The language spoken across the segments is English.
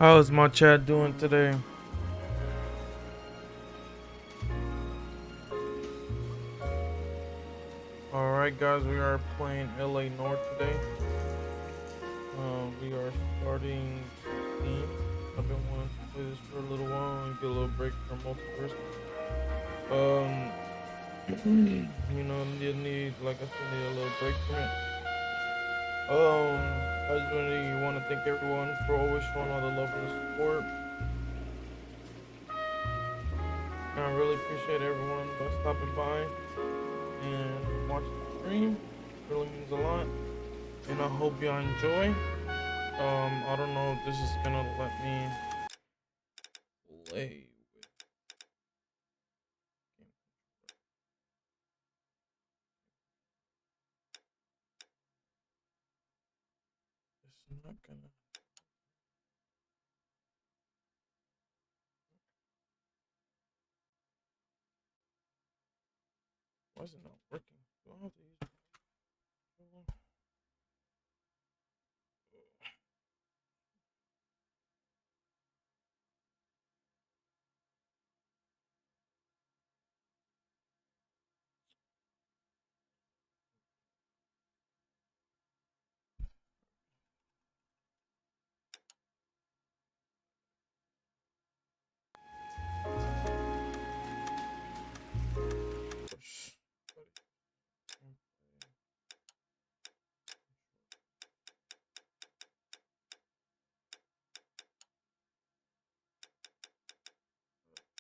How's my chat doing today? Alright guys, we are playing LaNoire today. We are starting Steam. I've been wanting to play this for a little while and get a little break from multiverse. You know, need like I said, need a little break from it. I just really want to thank everyone for always showing all the love and the support. I really appreciate everyone that's stopping by and watching the stream. It really means a lot, and I hope y'all enjoy. I don't know if this is gonna let me play with it's not gonna. Why is it not working? Do I have to use?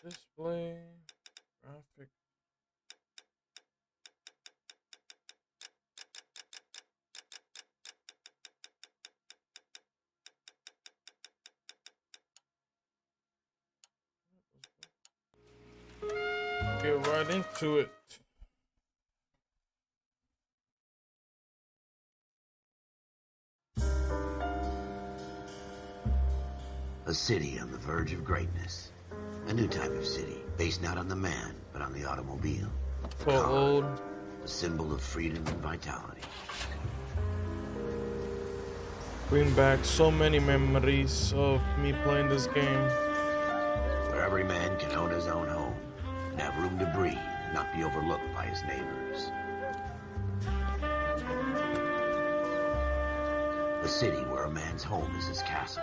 Display graphic. Get right into it. A city on the verge of greatness. A new type of city, based not on the man, but on the automobile. So old. A symbol of freedom and vitality. Bring back so many memories of me playing this game. Where every man can own his own home, and have room to breathe, and not be overlooked by his neighbors. A city where a man's home is his castle.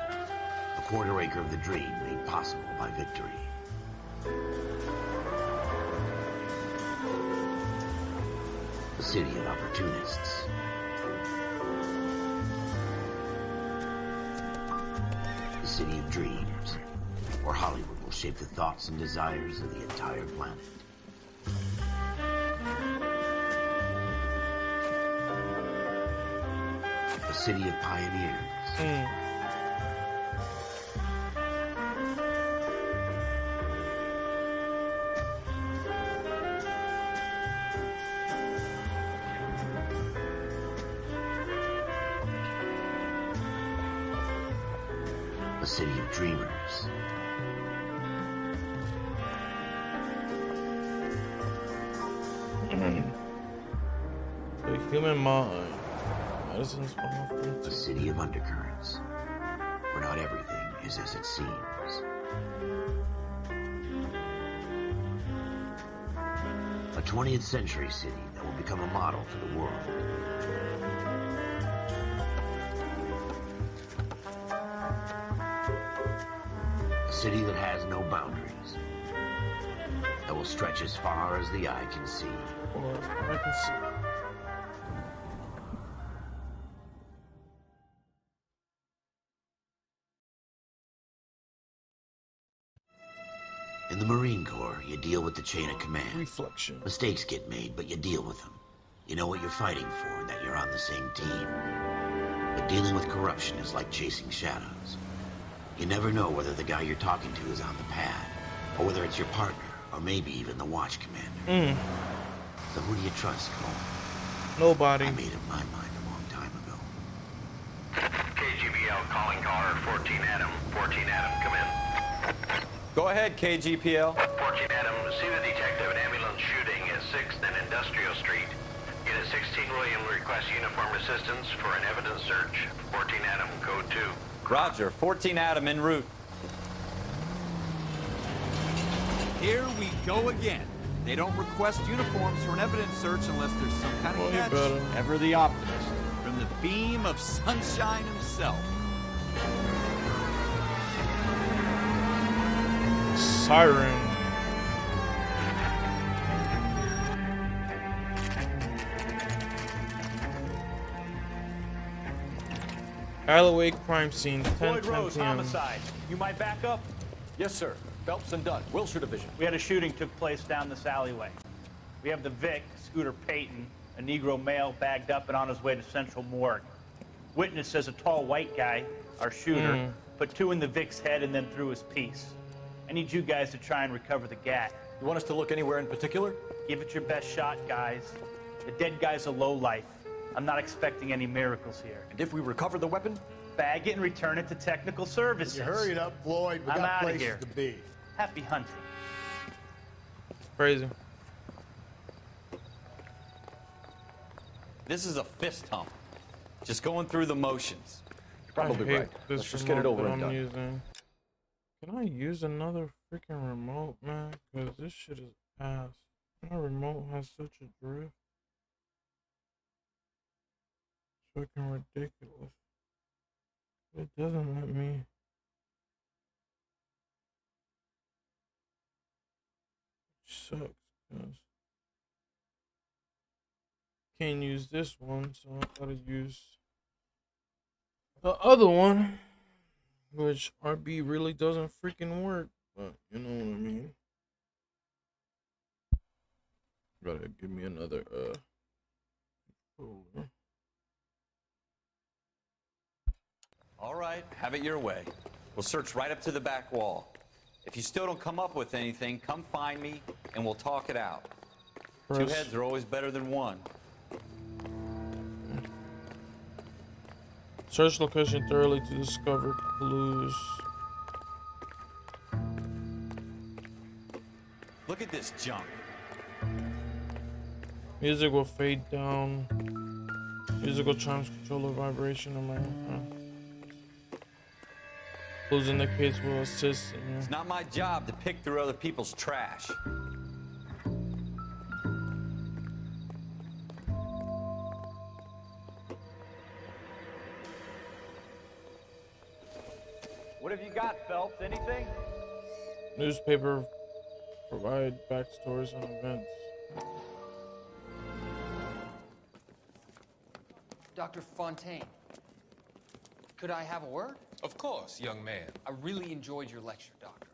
A quarter acre of the dream made possible by victory. A city of opportunists. A city of dreams, where Hollywood will shape the thoughts and desires of the entire planet. A city of pioneers. A city of dreamers. The human mind. Medicine's often A city of undercurrents, where not everything is as it seems. A 20th century city that will become a model for the world. A city that has no boundaries, that will stretch as far as the eye can see. or I can see. In the Marine Corps, you deal with the chain of command. Reflection. Mistakes get made, but you deal with them. You know what you're fighting for and that you're on the same team. But dealing with corruption is like chasing shadows. You never know whether the guy you're talking to is on the pad, or whether it's your partner, or maybe even the watch commander. So who do you trust, Cole? Nobody. I made up my mind a long time ago. KGBL calling caller 14 Adam. 14 Adam, come in. Go ahead, KGPL. 14 Adam, see the detective an ambulance shooting at 6th and Industrial Street. Unit 16 William requests uniform assistance for an evidence search. 14 Adam, code 2. Roger, 14 Adam en route. Here we go again. They don't request uniforms for an evidence search unless there's some kind of catch. Ever the optimist. From the beam of sunshine himself. Siren. Alleyway crime scene, 10 Rose, p.m. homicide. You might back up? Yes, sir. Phelps and Dunn, Wilshire Division. We had a shooting took place down this alleyway. We have the Vic, Scooter Payton, a Negro male bagged up and on his way to Central Morgue. Witness says a tall white guy, our shooter, put 2 in the Vic's head and then threw his piece. I need you guys to try and recover the gat. You want us to look anywhere in particular? Give it your best shot, guys. The dead guy's a lowlife. I'm not expecting any miracles here. And if we recover the weapon? Bag it and return it to technical services. You hurry it up, Floyd. We I'm got outta places here. to be. Happy hunting. Crazy. This is a fist hump. Just going through the motions. You're probably I hate right. this Let's just get it remote over that and I'm done. using. Can I use another freaking remote, man? Because this shit is ass. My remote has such a drift. It's freaking ridiculous. It doesn't let me. Sucks, cause can't use this one, so I gotta use the other one, which RB really doesn't freaking work, but you know what I mean. Gotta give me another controller. All right, have it your way. We'll search right up to the back wall. If you still don't come up with anything, come find me and we'll talk it out. Two heads are always better than one. Search location thoroughly to discover clues. Look at this junk. Music will fade down. Musical chimes control the vibration of my clues indicates will assist in your... It's not my job to pick through other people's trash. What have you got, Phelps? Anything? Newspaper provide backstories on events. Dr. Fontaine, could I have a word? Of course, young man. I really enjoyed your lecture, Doctor.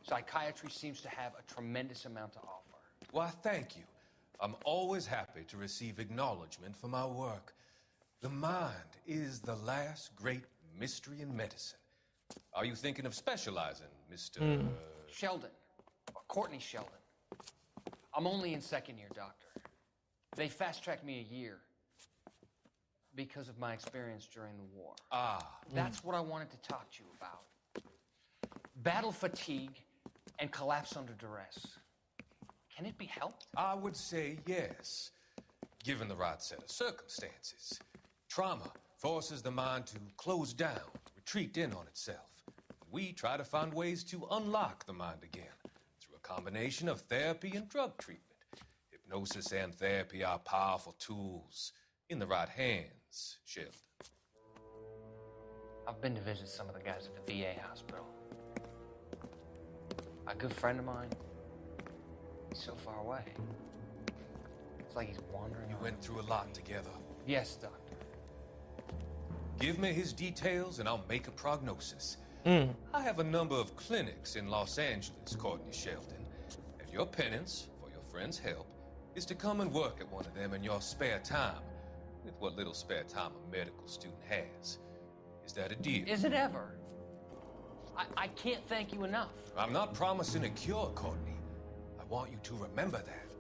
Psychiatry seems to have a tremendous amount to offer. Why, thank you. I'm always happy to receive acknowledgement for my work. The mind is the last great mystery in medicine. Are you thinking of specializing, Mr. Sheldon, or Courtney Sheldon. I'm only in second year, Doctor. They fast-tracked me a year because of my experience during the war. That's what I wanted to talk to you about. Battle fatigue and collapse under duress. Can it be helped? I would say yes, given the right set of circumstances. Trauma forces the mind to close down, retreat in on itself. We try to find ways to unlock the mind again through a combination of therapy and drug treatment. Hypnosis and therapy are powerful tools in the right hands, Sheldon. I've been to visit some of the guys at the VA hospital. A good friend of mine, he's so far away. It's like he's wandering You around. went through a lot together. Yes, Doctor. Give me his details and I'll make a prognosis. I have a number of clinics in Los Angeles, Courtney Sheldon, and your penance, for your friend's help, is to come and work at one of them in your spare time, with what little spare time a medical student has. Is that a deal? Is it ever? I can't thank you enough. I'm not promising a cure, Courtney. I want you to remember that.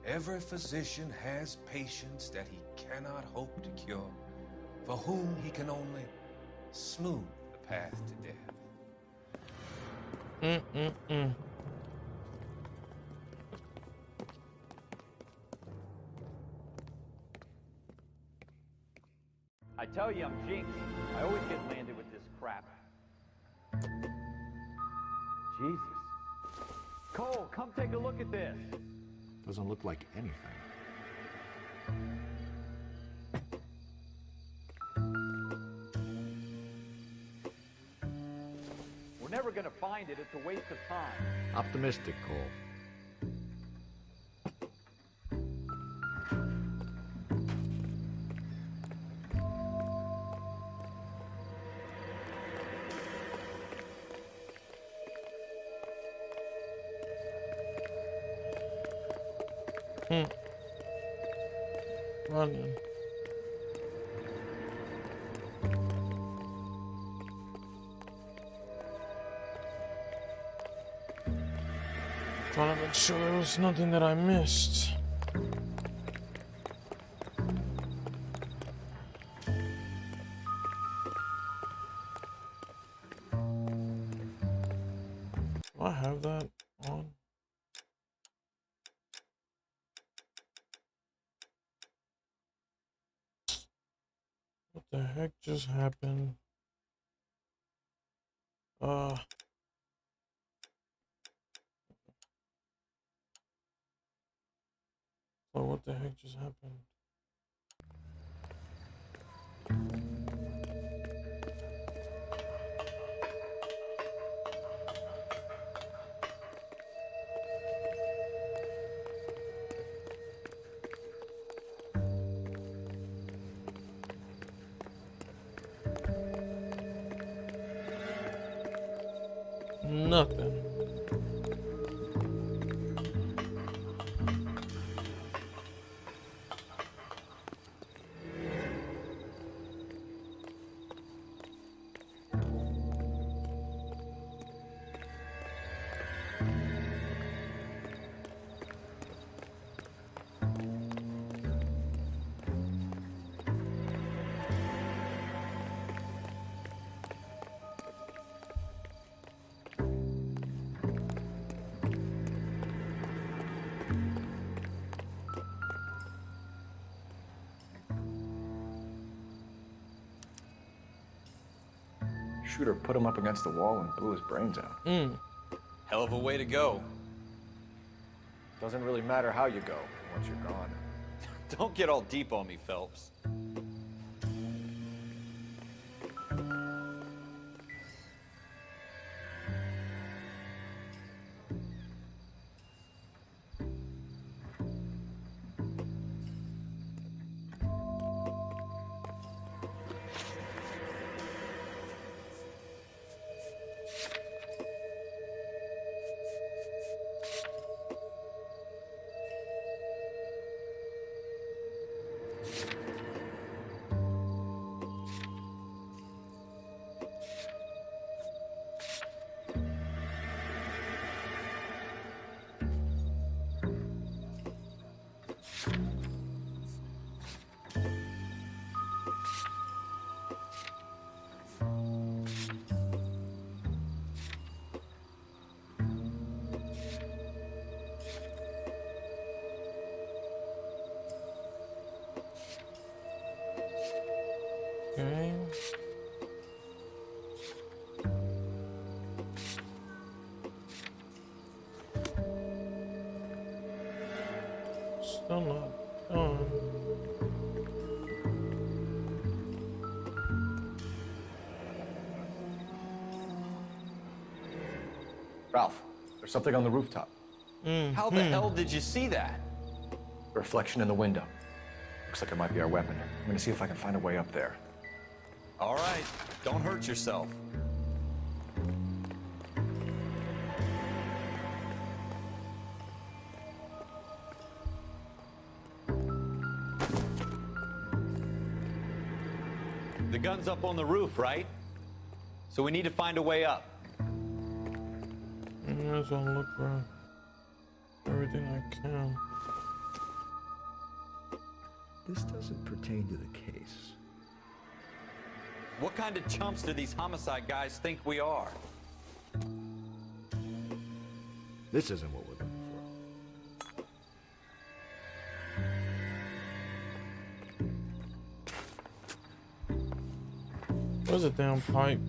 Every physician has patients that he cannot hope to cure, for whom he can only smooth the path to death. I tell you, I'm jinxed. I always get landed with this crap. crap. Jesus. Cole, come take a look at this. Doesn't look like anything. We're never gonna find it. It's a waste of time. Optimistic, Cole. Running. Trying to make sure there was nothing that I missed. Do I have that on? What the heck just happened? So what the heck just happened? Nothing. Shooter put him up against the wall and blew his brains out. Hell of a way to go. Doesn't really matter how you go once you're gone. Don't get all deep on me, Phelps. Okay. Still not done. Ralph, there's something on the rooftop. How the hell did you see that? A reflection in the window. Looks like it might be our weapon. I'm gonna see if I can find a way up there. All right, don't hurt yourself. The gun's up on the roof, right? So we need to find a way up. I might as well look for everything I can. This doesn't pertain to the case. What kind of chumps do these homicide guys think we are? This isn't what we're looking for. Where's the damn pipe?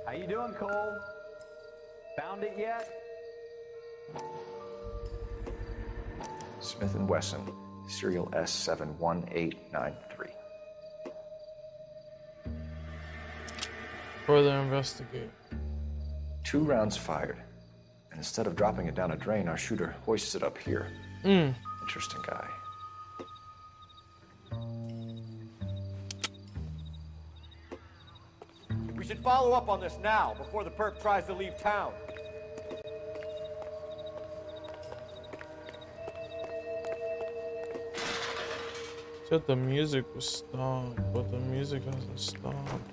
How you doing, Cole? Found it yet? Smith & Wesson, serial S71893. Further investigate. 2 rounds fired. And instead of dropping it down a drain, our shooter hoists it up here. Interesting guy. We should follow up on this now, before the perp tries to leave town. Said the music was stopped, but the music hasn't stopped.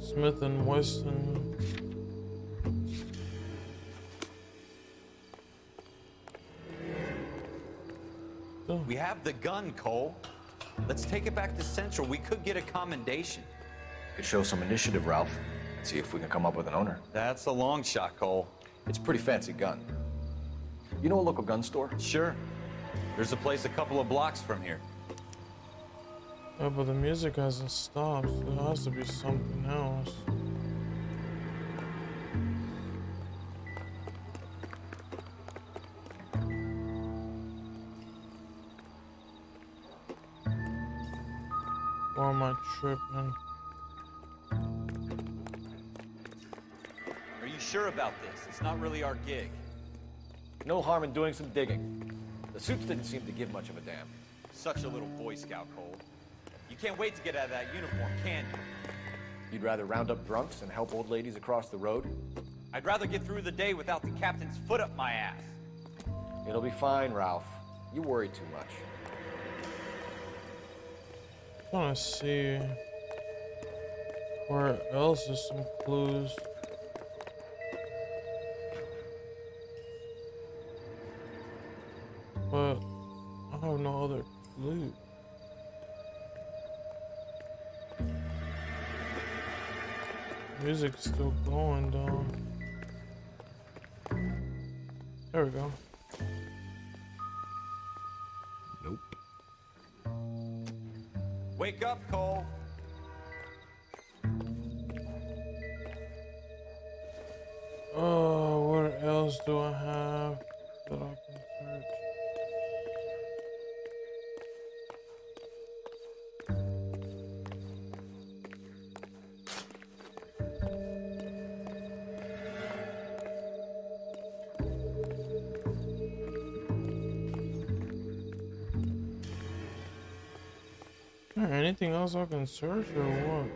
Smith and Wesson. We have the gun, Cole. Let's take it back to Central. We could get a commendation. Could show some initiative, Ralph. See if we can come up with an owner. That's a long shot, Cole. It's a pretty fancy gun. You know a local gun store? Sure. There's a place a couple of blocks from here. Yeah, but the music hasn't stopped. So there has to be something else. Or am I tripping? Are you sure about this? It's not really our gig. No harm in doing some digging. The suits didn't seem to give much of a damn. Such a little Boy Scout, Cole. You can't wait to get out of that uniform, can you? You'd rather round up drunks and help old ladies across the road? I'd rather get through the day without the captain's foot up my ass. It'll be fine, Ralph. You worry too much. I want to see where else is some clues. But I have no other clue. Music's still going down. There we go. Nope. Wake up, Cole. Oh, what else do I have that I can search? Anything else I can search or what?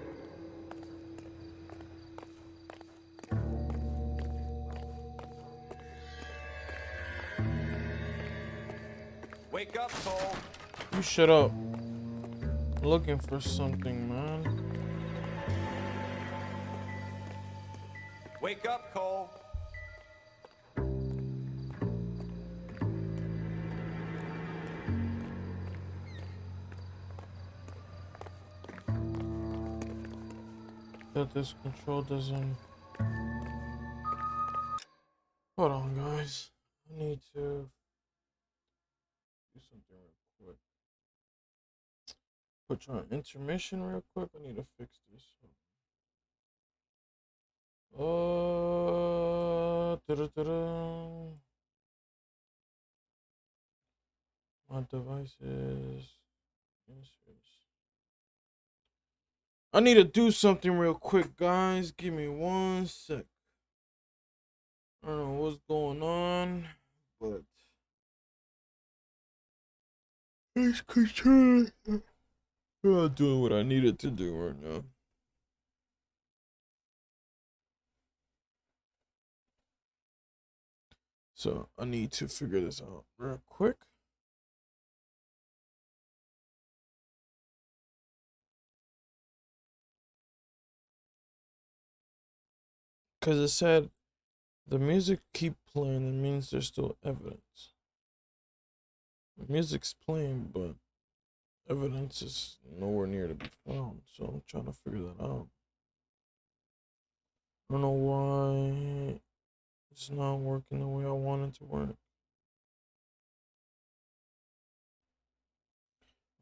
Wake up, Cole. You shut up. I'm looking for something, man. Wake up, Cole. That this control doesn't. Hold on, guys. I need to do something real quick. Put you on intermission real quick. I need to fix this. My devices. I need to do something real quick, guys. Give me 1 sec. I don't know what's going on, but it's control. I'm not doing what I needed to do right now. So I need to figure this out real quick. Because it said the music keep playing, it means there's still evidence. The music's playing, but evidence is nowhere near to be found. So I'm trying to figure that out. I don't know why it's not working the way I want it to work.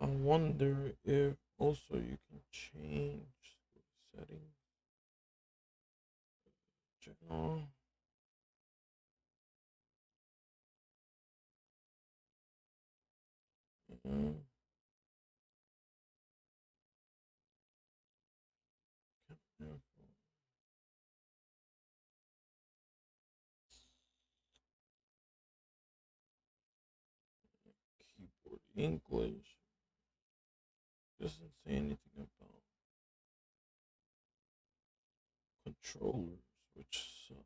I wonder if also you can change the settings. General. Keyboard English. Doesn't say anything about controllers, which sucks.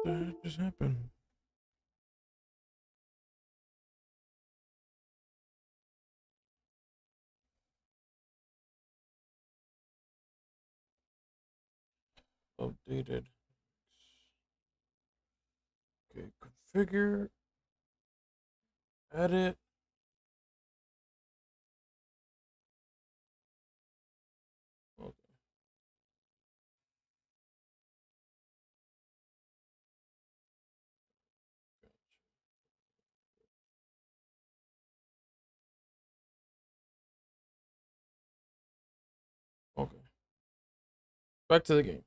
That just happened. Updated. Okay, configure, edit. Okay. Okay. Back to the game.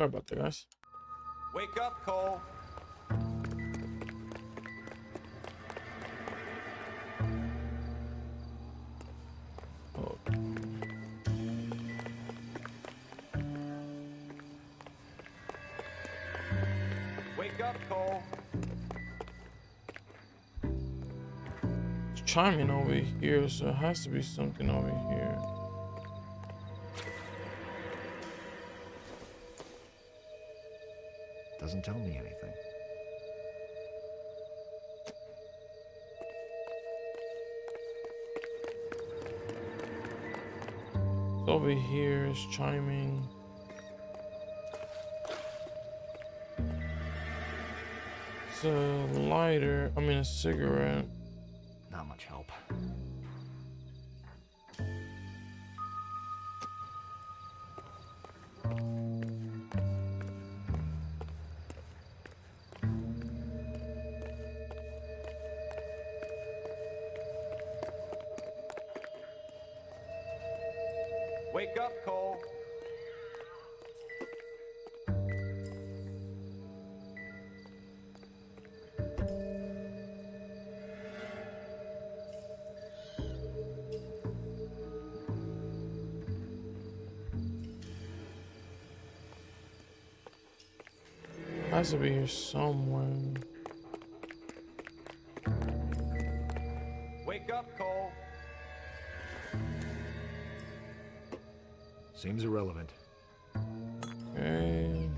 Sorry about that, guys. Wake up, Cole. Oh. Wake up, Cole. It's chiming over here, so it has to be something over here. Doesn't tell me anything. It's over here, it's chiming. It's a lighter, I mean a cigarette. Not much help. Wake up, Cole. Has to be here somewhere. Wake up, Cole. Seems irrelevant. Okay.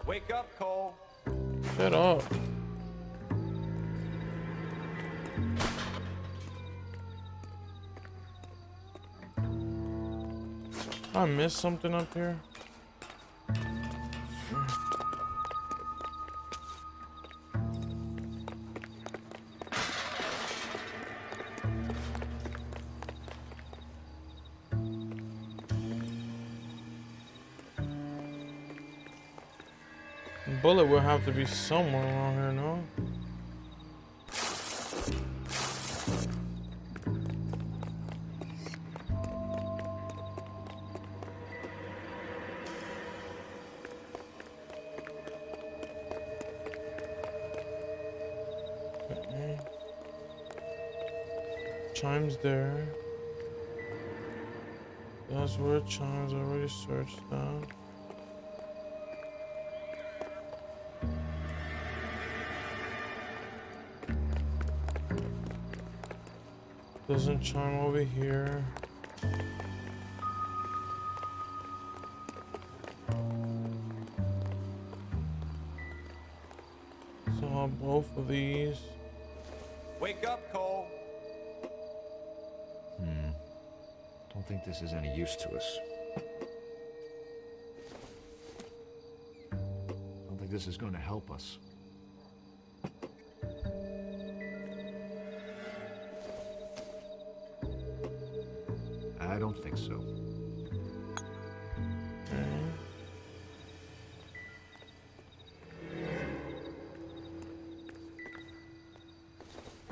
Wake up, Cole. Shut up. I missed something up here. Bullet will have to be somewhere around here, no? Okay. Chimes there. That's where it chimes. I already searched that. Doesn't chime over here. Saw both of these. Wake up, Cole. don't think this is any use to us. Don't think this is going to help us. I don't think so.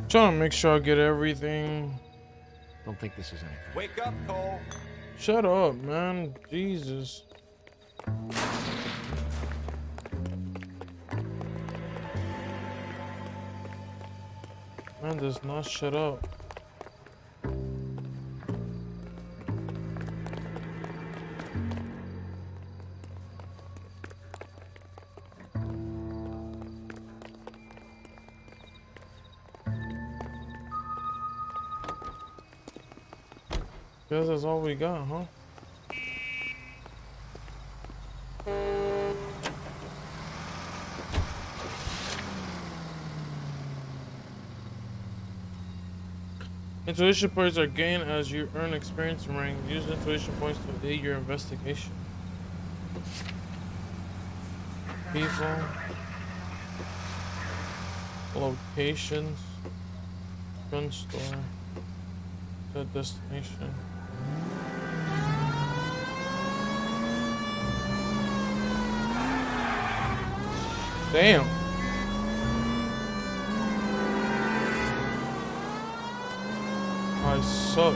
Trying to make sure I get everything. Don't think this is anything. Wake up, Cole. Shut up, man. Jesus. Man does not shut up. Guess that's all we got, huh? Intuition points are gained as you earn experience and rank. Use intuition points to aid your investigation. People. Locations. Gun store. Set destination. Damn. I suck.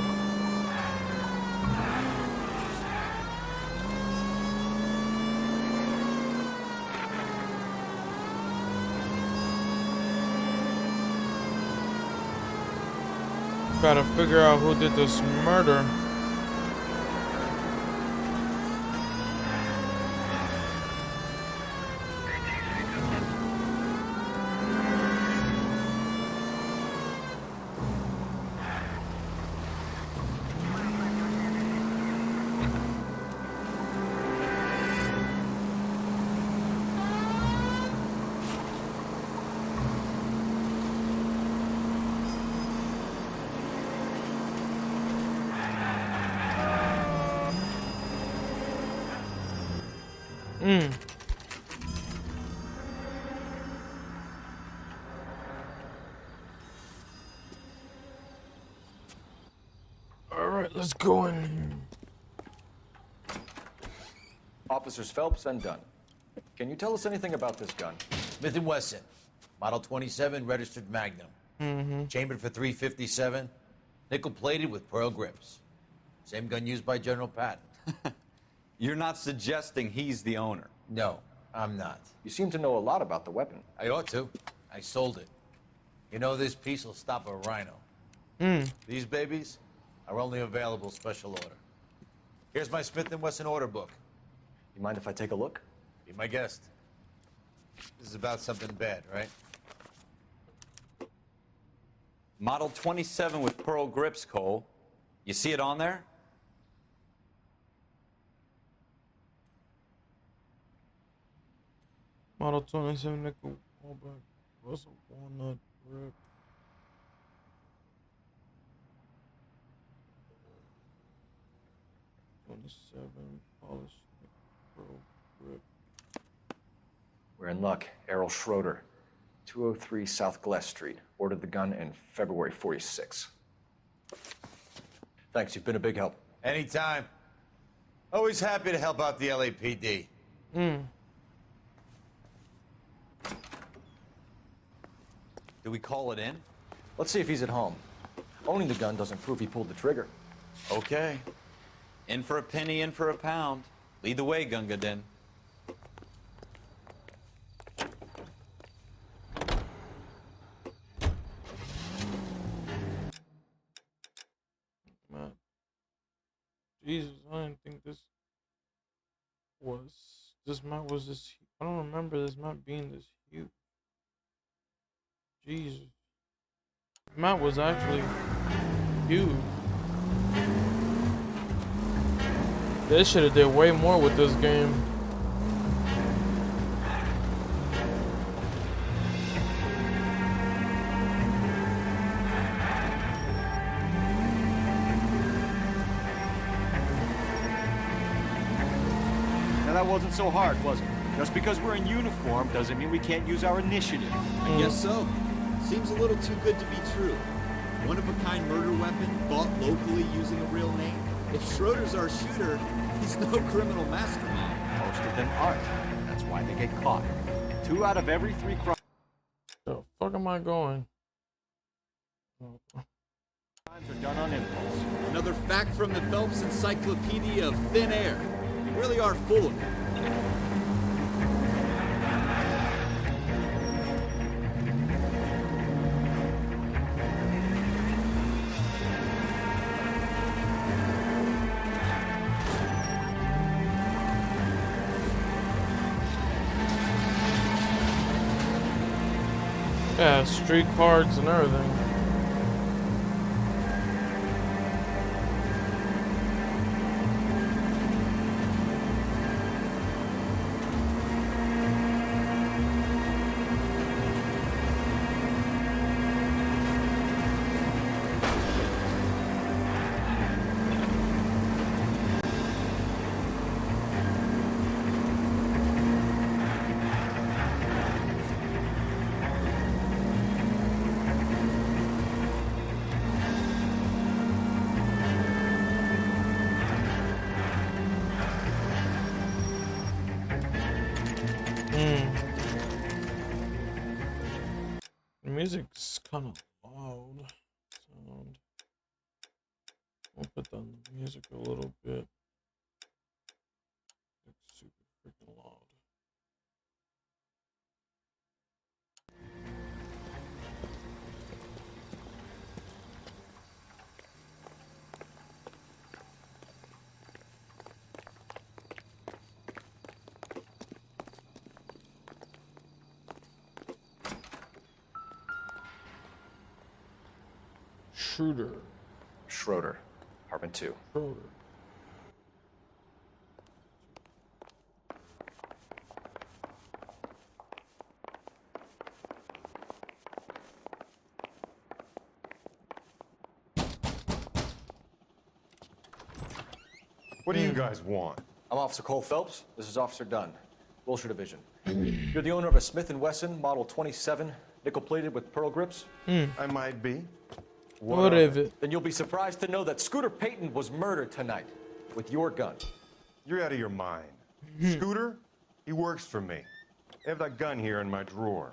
Gotta figure out who did this murder. Alright, let's go in. Officers Phelps and Dunn. Can you tell us anything about this gun? Smith & Wesson, Model 27, registered Magnum. Chambered for .357, nickel-plated with pearl grips. Same gun used by General Patton. You're not suggesting he's the owner? No, I'm not. You seem to know a lot about the weapon. I ought to. I sold it. You know, this piece will stop a rhino. These babies are only available special order. Here's my Smith & Wesson order book. You mind if I take a look? Be my guest. This is about something bad, right? Model 27 with pearl grips, Cole. You see it on there? Model 27 nickel callback. Russell walnut grip. Polished pearl grip. We're in luck. Errol Schroeder, 203 South Glass Street. Ordered the gun in February '46. Thanks, you've been a big help. Anytime. Always happy to help out the LAPD. Do we call it in? Let's see if he's at home. Owning the gun doesn't prove he pulled the trigger. Okay. In for a penny, in for a pound. Lead the way, Gunga Din. Man. Jesus, I didn't think this map was this. I don't remember this map being this huge. Jesus. The map was actually huge. They should have did way more with this game. that wasn't so hard, was it? Just because we're in uniform doesn't mean we can't use our initiative. I guess so. Seems a little too good to be true. One-of-a-kind murder weapon bought locally using a real name. If Schroeder's our shooter, he's no criminal mastermind. Most of them aren't. That's why they get caught. 2 out of every 3 crimes The fuck am I going? are done on impulse. Another fact from the Phelps Encyclopedia of Thin Air. We really are full of it. Yeah, street cards and everything. Music's kind of loud. Sound. We'll put the music a little bit. It's super freaking loud. Schroeder. Apartment 2. Schroeder. What do you guys want? I'm Officer Cole Phelps. This is Officer Dunn, Wilshire Division. You're the owner of a Smith & Wesson Model 27, nickel-plated with pearl grips? I might be. Whatever. Then you'll be surprised to know that Scooter Payton was murdered tonight with your gun. You're out of your mind. Scooter? He works for me. I have that gun here in my drawer.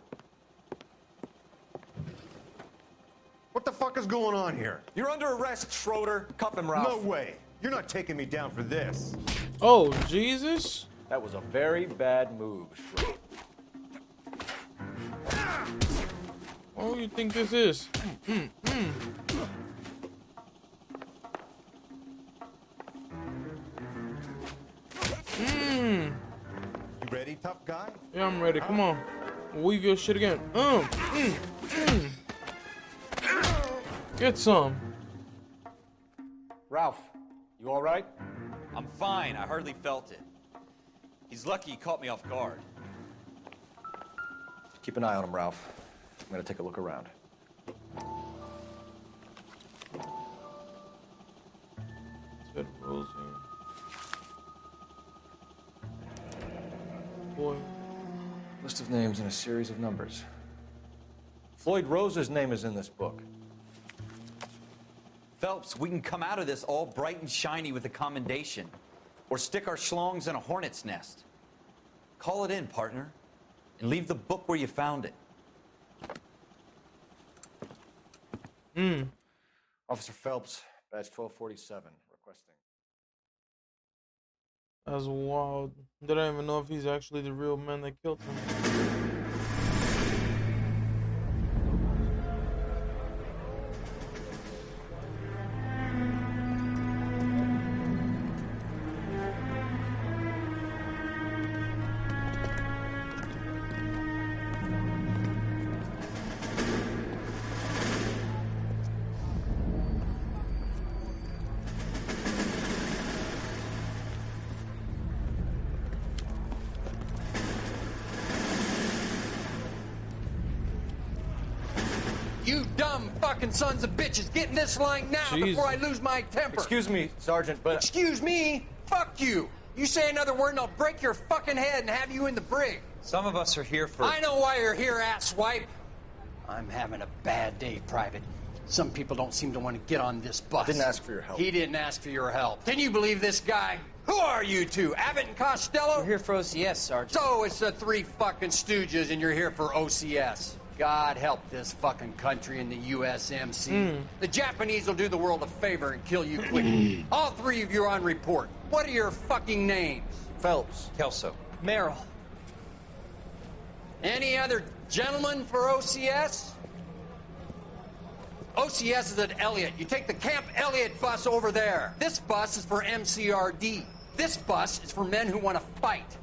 What the fuck is going on here? You're under arrest, Schroeder. Cuff him, Ralph. No way. You're not taking me down for this. Oh, Jesus. That was a very bad move, Schroeder. What do you think this is? You ready, tough guy? Yeah, I'm ready. Come on. Weave your shit again. Get some. Ralph, you all right? I'm fine. I hardly felt it. He's lucky he caught me off guard. Keep an eye on him, Ralph. I'm gonna take a look around. Said Rosie. Boy. List of names and a series of numbers. Floyd Rose's name is in this book. Phelps, we can come out of this all bright and shiny with a commendation. Or stick our schlongs in a hornet's nest. Call it in, partner. And leave the book where you found it. Officer Phelps, badge 1247, requesting. That's wild. They don't even know if he's actually the real man that killed him. You dumb fucking sons of bitches, get in this line now before I lose my temper. Excuse me, Sergeant, but... Excuse me? Fuck you. You say another word and I'll break your fucking head and have you in the brig. Some of us are here for... I know why you're here, asswipe. I'm having a bad day, Private. Some people don't seem to want to get on this bus. I didn't ask for your help. He didn't ask for your help. Can you believe this guy? Who are you two? Abbott and Costello? We're here for OCS, Sergeant. So it's the three fucking stooges and you're here for OCS. God help this fucking country and the USMC. The Japanese will do the world a favor and kill you quick. All three of you are on report. What are your fucking names? Phelps. Kelso. Merrill. Any other gentlemen for OCS? OCS is at Elliott. You take the Camp Elliott bus over there. This bus is for MCRD. This bus is for men who want to fight.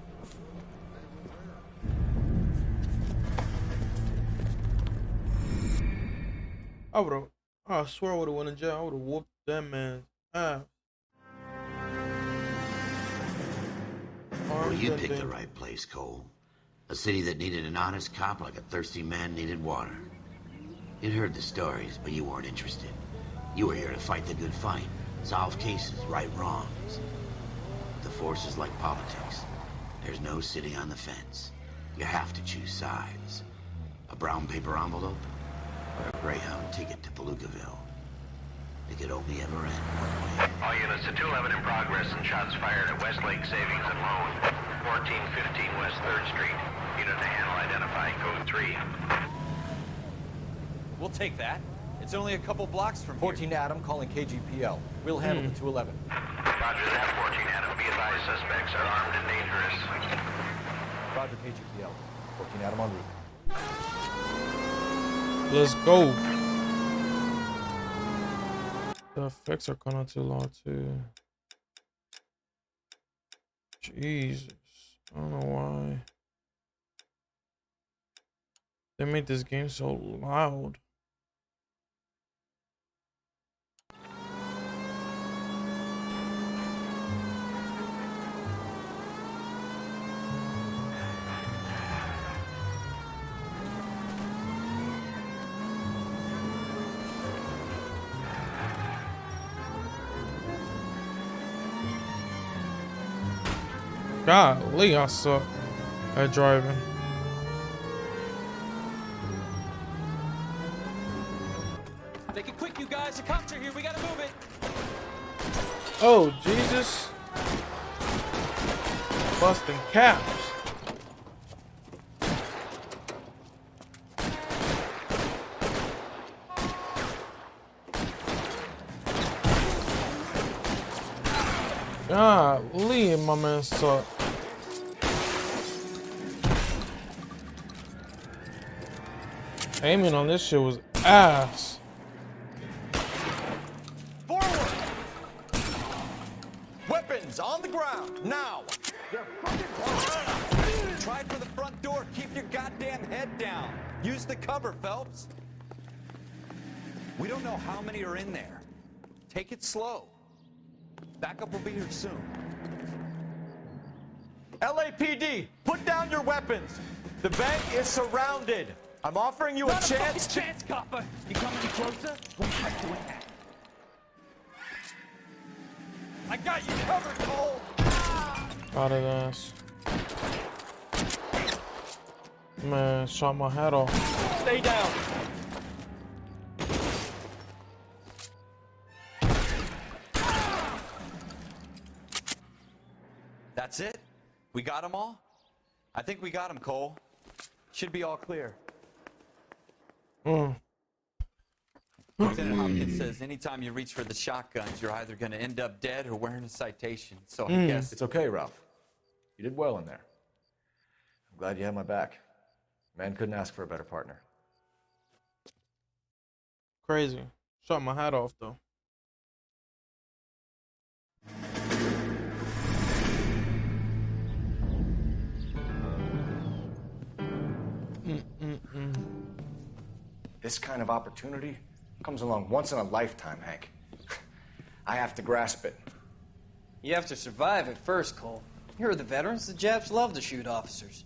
I swear I would have went in jail. I would have whooped that man's ass. Well, you picked the right place, Cole. A city that needed an honest cop like a thirsty man needed water. You'd heard the stories, but you weren't interested. You were here to fight the good fight, solve cases, right wrongs. The force is like politics. There's no sitting on the fence. You have to choose sides. A brown paper envelope or a Greyhound ticket to Palookaville. It could only ever end one way. All units to 211 in progress and shots fired at Westlake Savings and Loan, 1415 West 3rd Street. Unit to handle identify code 3. We'll take that. It's only a couple blocks from 14 here. Adam calling KGPL. We'll handle the 211. Roger that, 14 Adam. Be advised, suspects are armed and dangerous. Roger KGPL. 14 Adam en route. Let's go. The effects are kind of too long too. Jesus, I don't know why they made this game so loud. Golly, I suck at driving. Make it quick, you guys. The cops are here. We gotta move it. Oh, Jesus. Busting caps. Golly, my man sucked. Aiming on this shit was ass. Forward! Weapons on the ground, now! Try for the front door. Keep your goddamn head down. Use the cover, Phelps. We don't know how many are in there. Take it slow. Backup will be here soon. LAPD, put down your weapons. The bank is surrounded. I'm offering you a chance. Not a fucking chance, copper. You come any closer? We'll try doing that. I got you covered, Cole. Out of ass. Man, shot my hat off. Stay down. That's it? We got them all? I think we got them, Cole. Should be all clear. Lieutenant Hopkins says anytime you reach for the shotguns, you're either going to end up dead or wearing a citation. So I guess... It's okay, Ralph. You did well in there. I'm glad you had my back. Man couldn't ask for a better partner. Crazy. Shot my hat off, though. This kind of opportunity comes along once in a lifetime, Hank. I have to grasp it. You have to survive it first, Cole. Here are the veterans. The Japs love to shoot officers.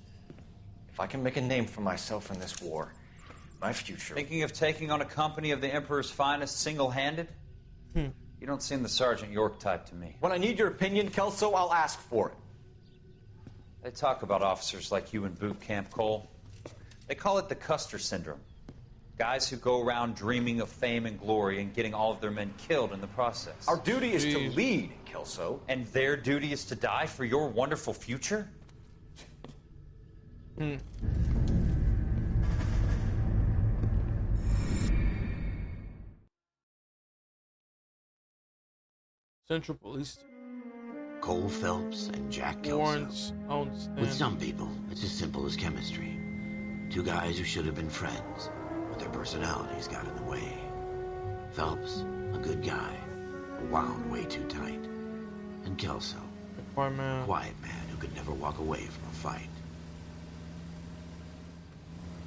If I can make a name for myself in this war, my future... Thinking of taking on a company of the Emperor's finest single-handed? You don't seem the Sergeant York type to me. When I need your opinion, Kelso, I'll ask for it. They talk about officers like you in boot camp, Cole. They call it the Custer syndrome. Guys who go around dreaming of fame and glory and getting all of their men killed in the process. Our duty is to lead, Kelso. And their duty is to die for your wonderful future? Central Police. Cole Phelps and Jack Kelso. With some people, it's as simple as chemistry. Two guys who should have been friends, but their personalities got in the way. Phelps, a good guy, but wound way too tight. And Kelso, a quiet man who could never walk away from a fight.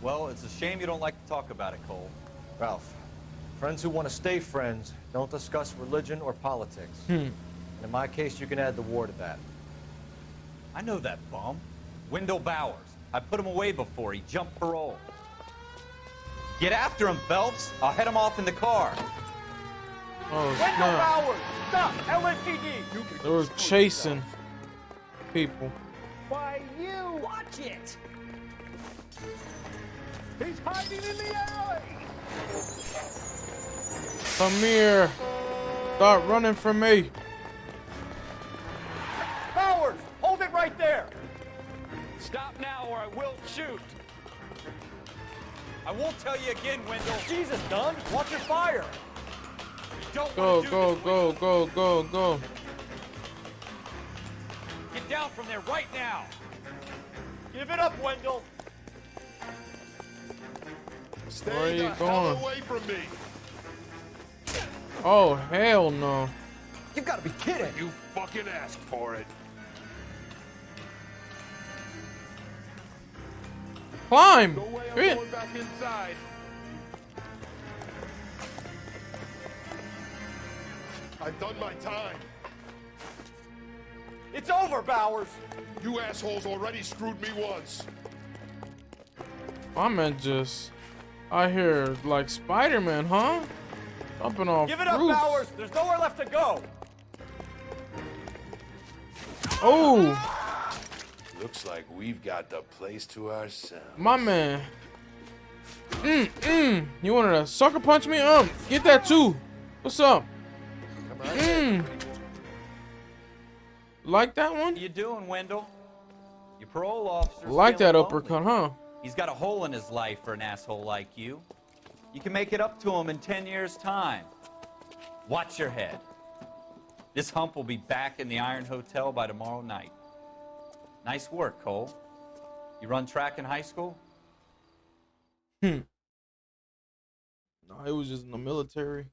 Well, it's a shame you don't like to talk about it, Cole. Ralph, friends who want to stay friends don't discuss religion or politics. And in my case, you can add the war to that. I know that bum. Wendell Bowers. I put him away before he jumped parole. Get after him, Phelps. I'll head him off in the car. Oh, Wendell Bowers! Stop! LAPD! They were chasing people. Why, you! Watch it! He's hiding in the alley! Come here. Start running from me. Bowers! Hold it right there! Stop now or I will shoot. I won't tell you again, Wendell. Jesus, Dunn! Watch your fire! Go, go, go, go, go, go. Get down from there right now. Give it up, Wendell. Where are you going? Away from me. Oh, hell no. You gotta be kidding. You fucking asked for it. Climb. Go away, I'm Shit. going back inside. I've done my time. It's over, Bowers. You assholes already screwed me once. My man just out here like Spider-Man, huh? Jumping off Give it up, roofs. Bowers. There's nowhere left to go. Oh, Looks like we've got the place to ourselves. my man. You wanted to sucker punch me? Get that too. What's up? Like that one? What you doing, Wendell? Your parole officer. Like that uppercut, huh? He's got a hole in his life for an asshole like you. You can make it up to him in 10 years' time. Watch your head. This hump will be back in the Iron Hotel by tomorrow night. Nice work, Cole. You run track in high school? No, it was just in the military.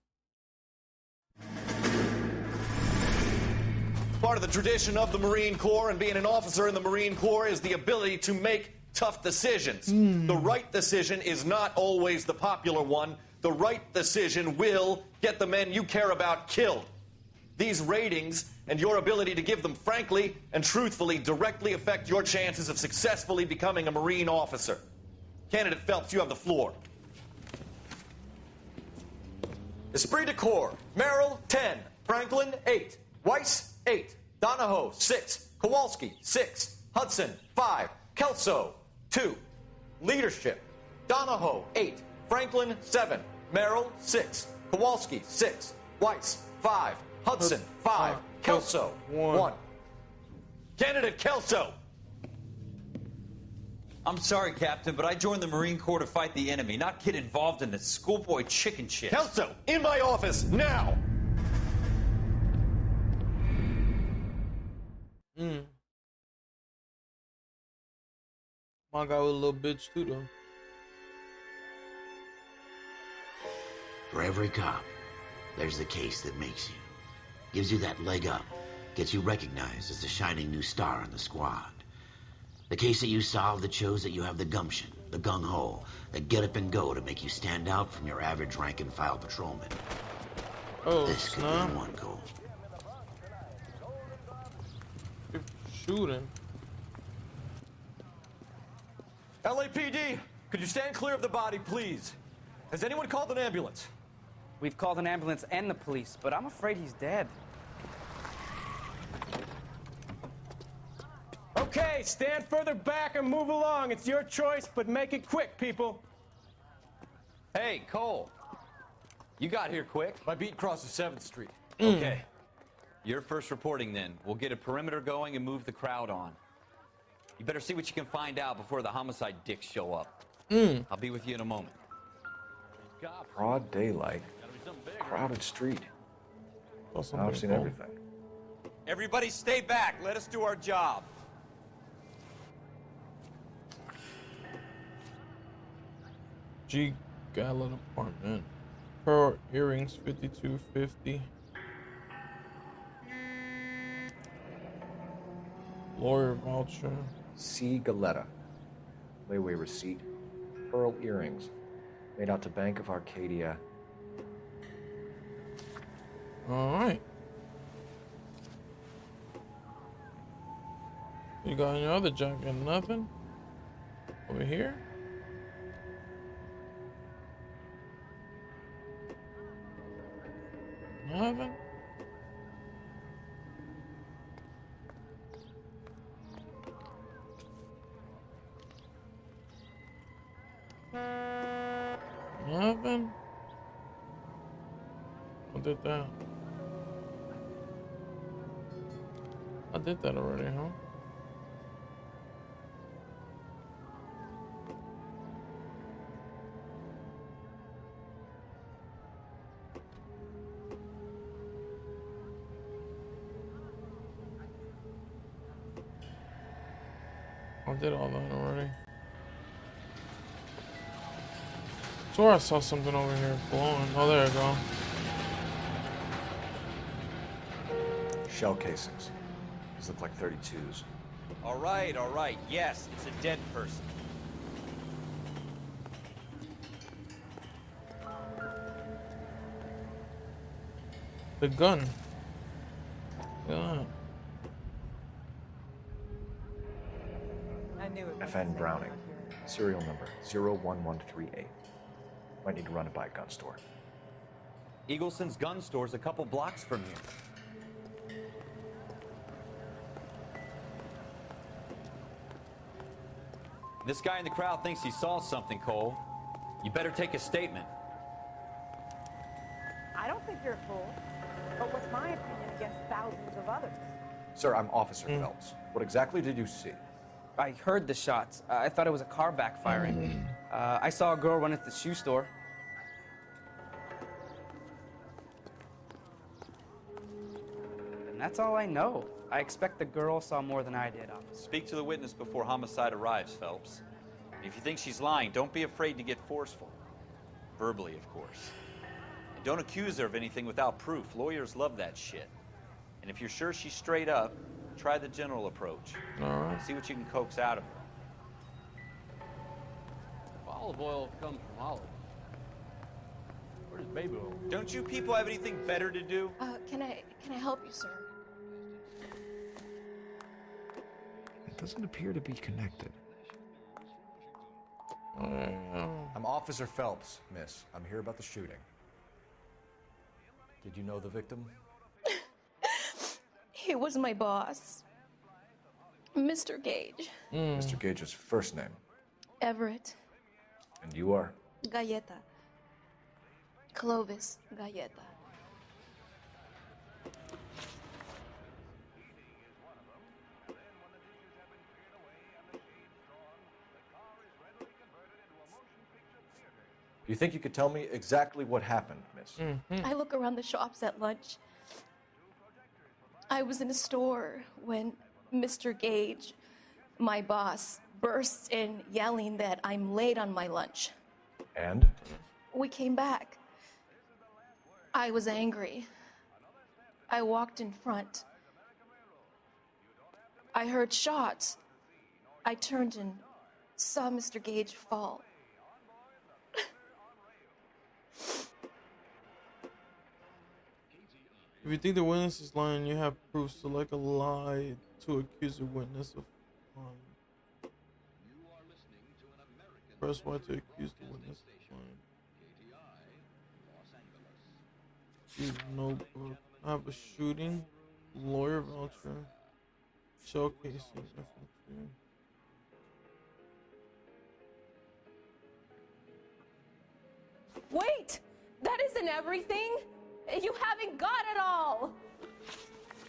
Part of the tradition of the Marine Corps and being an officer in the Marine Corps is the ability to make tough decisions. The right decision is not always the popular one. The right decision will get the men you care about killed. These ratings and your ability to give them frankly and truthfully directly affect your chances of successfully becoming a Marine officer. Candidate Phelps, you have the floor. Esprit de Corps, Merrill, 10. Franklin, 8. Weiss, 8. Donahoe, 6. Kowalski, 6. Hudson, 5. Kelso, 2. Leadership, Donahoe, 8. Franklin, 7. Merrill, 6. Kowalski, 6. Weiss, 5. Hudson, 5. Kelso, 1. Candidate Kelso. I'm sorry, Captain, but I joined the Marine Corps to fight the enemy, not get involved in this schoolboy chicken shit. Kelso, in my office, now! My guy was a little bitch too, though. For every cop, there's the case that makes you. Gives you that leg up. Gets you recognized as the shining new star in the squad. The case that you solve that shows that you have the gumption, the gung-ho, the get up and go to make you stand out from your average rank-and-file patrolman. Oh, this could be the one goal. Shooting. LAPD, could you stand clear of the body, please? Has anyone called an ambulance? We've called an ambulance and the police, but I'm afraid he's dead. Okay, stand further back and move along. It's your choice, but make it quick, people. Hey, Cole. You got here quick. My beat crosses 7th Street. Okay. You're first reporting then. We'll get a perimeter going and move the crowd on. You better see what you can find out before the homicide dicks show up. I'll be with you in a moment. Broad daylight. Crowded street. Now I've seen everything. Everybody stay back. Let us do our job. G Gallon apartment. Pearl earrings, 5250. Lawyer voucher. C. Galetta. Layaway receipt. Pearl earrings. Made out to Bank of Arcadia. Alright. You got any other jacket? Nothing? Over here? Nothing? Nothing? I did that. I did that already, huh? I did all that already. Swear I saw something over here glowing. Oh, there you go. Shell casings. These look like 32s. All right, all right. Yes, it's a dead person. The gun. Yeah. FN Browning. Serial number 01138. Might need to run it by a gun store. Eagleson's gun store's a couple blocks from here. This guy in the crowd thinks he saw something, Cole. You better take a statement. I don't think you're a fool. But what's my opinion against thousands of others? Sir, I'm Officer Phelps. What exactly did you see? I heard the shots. I thought it was a car backfiring. I saw a girl run into the shoe store. And that's all I know. I expect the girl saw more than I did, officer. Speak to the witness before homicide arrives, Phelps. If you think she's lying, don't be afraid to get forceful. Verbally, of course. And don't accuse her of anything without proof. Lawyers love that shit. And if you're sure she's straight up, try the general approach. All right. See what you can coax out of her. Olive oil comes from olives. Where does baby oil? Don't you people have anything better to do? Can I help you, sir? It doesn't appear to be connected. I'm Officer Phelps, miss. I'm here about the shooting. Did you know the victim? He was my boss, Mr. Gage. Mr. Gage's first name. Everett. And you are? Galleta. Clovis Galleta. Do you think you could tell me exactly what happened, miss? I look around the shops at lunch. I was in a store when Mr. Gage, my boss, bursts in yelling that I'm late on my lunch. And? We came back. I was angry. I walked in front. I heard shots. I turned and saw Mr. Gage fall. If you think the witness is lying, you have proof. Select a lie to accuse the witness of lying. Press Y to accuse the witness of lying. Notebook. I have a shooting. Lawyer voucher. Showcasing. Wait! That isn't everything! You haven't got it all!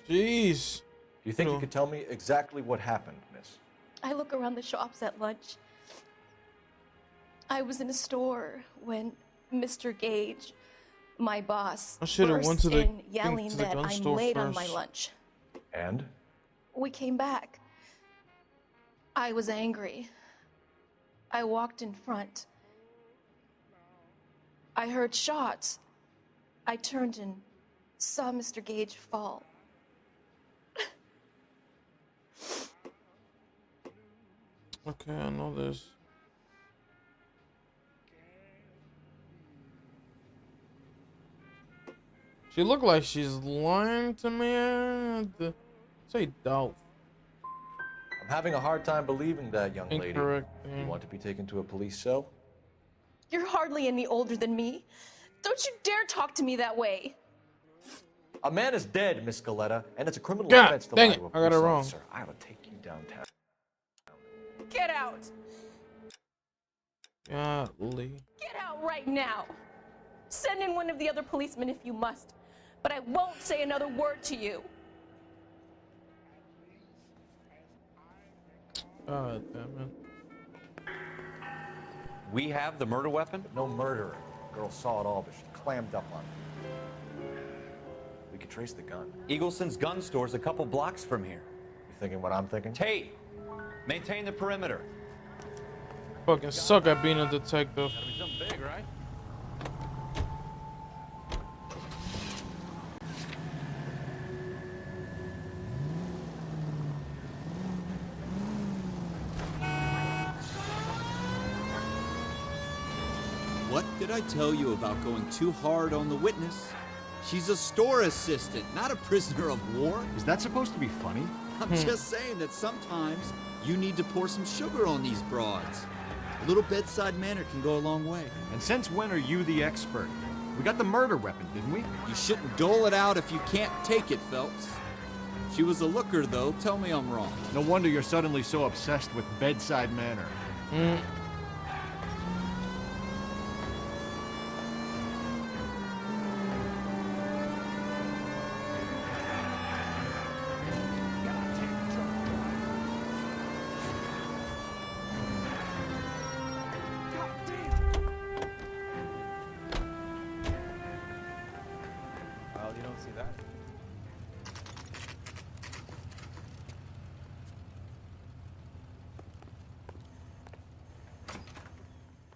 Jeez. Do you think you could tell me exactly what happened, miss? I look around the shops at lunch. I was in a store when Mr. Gage, my boss, burst in yelling that I'm late on my lunch. And? We came back. I was angry. I walked in front. I heard shots. I turned and saw Mr. Gage fall. Okay, I know this. She looked like she's lying to me. Say doubt. I'm having a hard time believing that, young lady. Incorrect. You want to be taken to a police cell? You're hardly any older than me. Don't you dare talk to me that way. A man is dead, Miss Scaletta, and it's a criminal God, offense to dang lie it, to a I got it police wrong. officer. I will take you downtown. Get out. Golly. Get out right now. Send in one of the other policemen if you must, but I won't say another word to you. God damn it. We have the murder weapon? No murderer. The girl saw it all, but she clammed up on it. We could trace the gun. Eagleson's gun store's a couple blocks from here. You thinking what I'm thinking? Tate, maintain the perimeter. Fucking suck at being a detective. Gotta be something big, right? What did I tell you about going too hard on the witness? She's a store assistant, not a prisoner of war. Is that supposed to be funny? I'm just saying that sometimes you need to pour some sugar on these broads. A little bedside manner can go a long way. And since when are you the expert? We got the murder weapon, didn't we? You shouldn't dole it out if you can't take it, Phelps. She was a looker, though. Tell me I'm wrong. No wonder you're suddenly so obsessed with bedside manner. Well, you don't see that.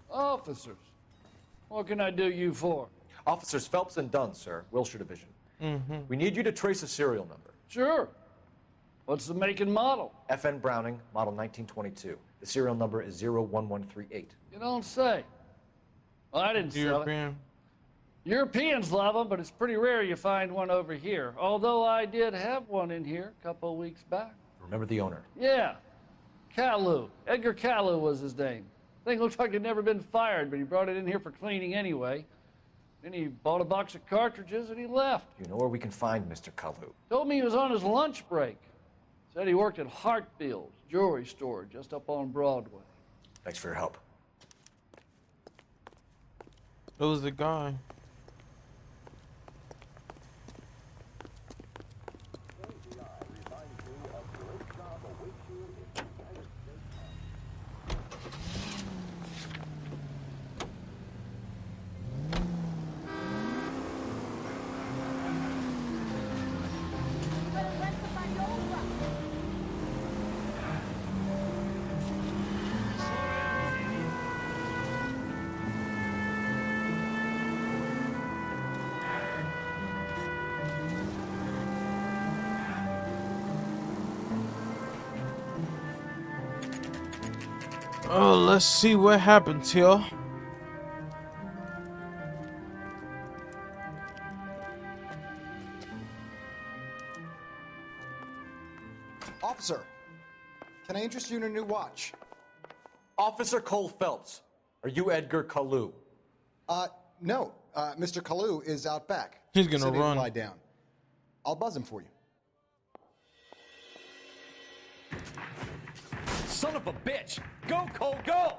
Officers, what can I do you for? Officers Phelps and Dunn, sir. Wilshire Division. We need you to trace a serial number. Sure. What's the make and model? FN Browning, model 1922. The serial number is 01138. You don't say. Well, I didn't sell it. Europeans love them, but it's pretty rare you find one over here. Although I did have one in here a couple of weeks back. Remember the owner? Yeah. Caillou. Edgar Caillou was his name. Thing looked like it'd never been fired, but he brought it in here for cleaning anyway. Then he bought a box of cartridges and he left. You know where we can find Mr. Kalu? Told me he was on his lunch break. Said he worked at Hartfield's jewelry store just up on Broadway. Thanks for your help. That was the guy. Oh, let's see what happens here. Officer, can I interest you in a new watch? Officer Cole Phelps, are you Edgar Kalu? No. Mr. Kalu is out back. He's gonna Sit in, run. lie down. I'll buzz him for you. Son of a bitch! Go, Cole, go!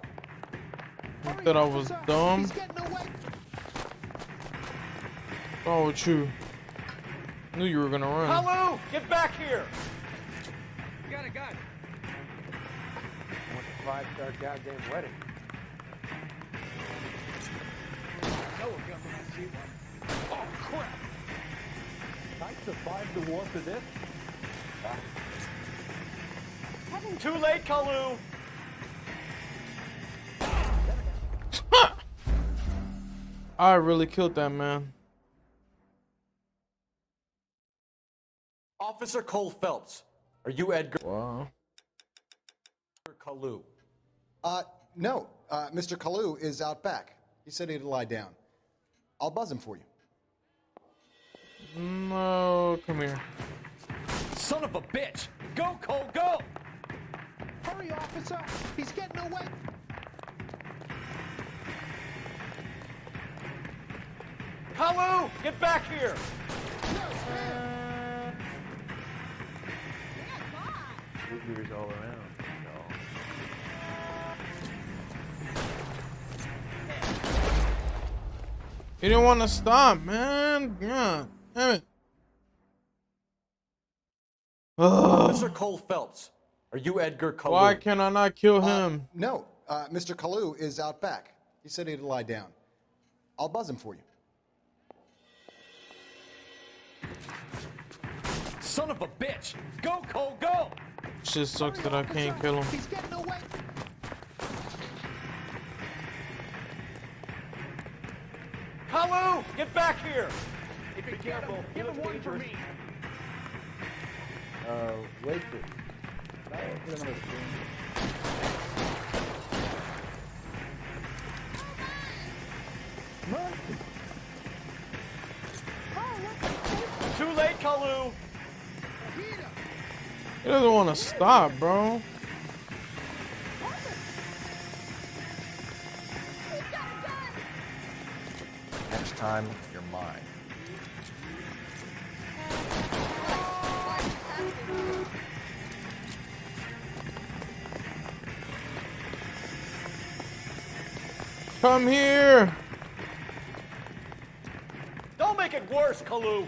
I thought I was dumb. Oh, with you. Knew you were gonna run. Hello! Get back here! Got a gun. I want a 5-star goddamn wedding. No one gun when I see one. Oh, crap! I survived the war for this? Too late, Kalu! I really killed that man. Officer Cole Phelps, are you Edgar? Wow. Kalu? No. Mr. Kalu is out back. He said he'd lie down. I'll buzz him for you. No, come here. Son of a bitch! Go, Cole, go! Hurry, officer! He's getting away! Kalu! Get back here! Figures all around. He didn't want to stop, man. God damn it. Officer Cole Phelps, are you Edgar Kalu? Why can I not kill him? No. Mr. Kalu is out back. He said he'd lie down. I'll buzz him for you. Son of a bitch! Go, Cole, go! Shit sucks that I can't kill him. He's getting away! Kalu! Get back here! Be careful. Give him one for me. Wait. Too late, Kalu! He doesn't want to stop, bro. Next time, you're mine. Come here. Don't make it worse, Kalu!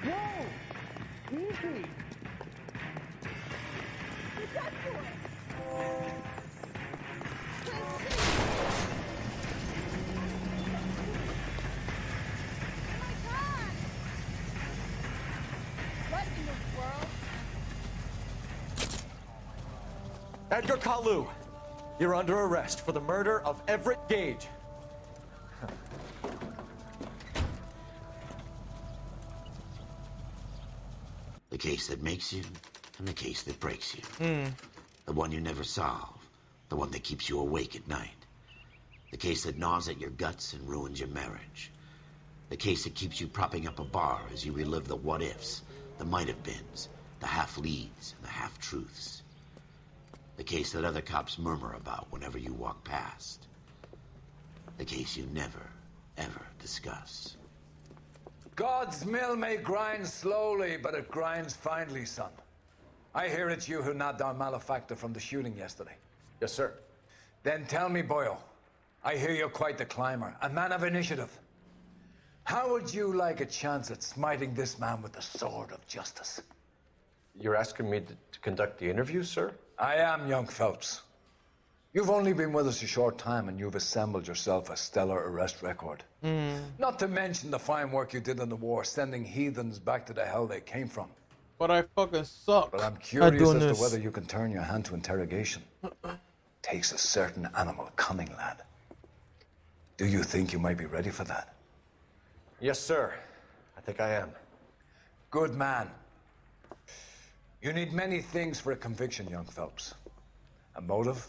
Whoa! Easy! Edgar Kalu, you're under arrest for the murder of Everett Gage. The case that makes you and the case that breaks you. Mm. The one you never solve. The one that keeps you awake at night. The case that gnaws at your guts and ruins your marriage. The case that keeps you propping up a bar as you relive the what-ifs, the might-have-beens, the half-leads, and the half-truths. The case that other cops murmur about whenever you walk past. The case you never, ever discuss. God's mill may grind slowly, but it grinds finely, son. I hear it's you who nabbed our malefactor from the shooting yesterday. Yes, sir. Then tell me, boyo, I hear you're quite the climber, a man of initiative. How would you like a chance at smiting this man with the sword of justice? You're asking me to conduct the interview, sir? I am, young Phelps. You've only been with us a short time and you've assembled yourself a stellar arrest record. Not to mention the fine work you did in the war, sending heathens back to the hell they came from. But I fucking suck. But I'm curious as to whether you can turn your hand to interrogation. Takes a certain animal cunning, lad. Do you think you might be ready for that? Yes, sir. I think I am. Good man. You need many things for a conviction, young Phelps. A motive,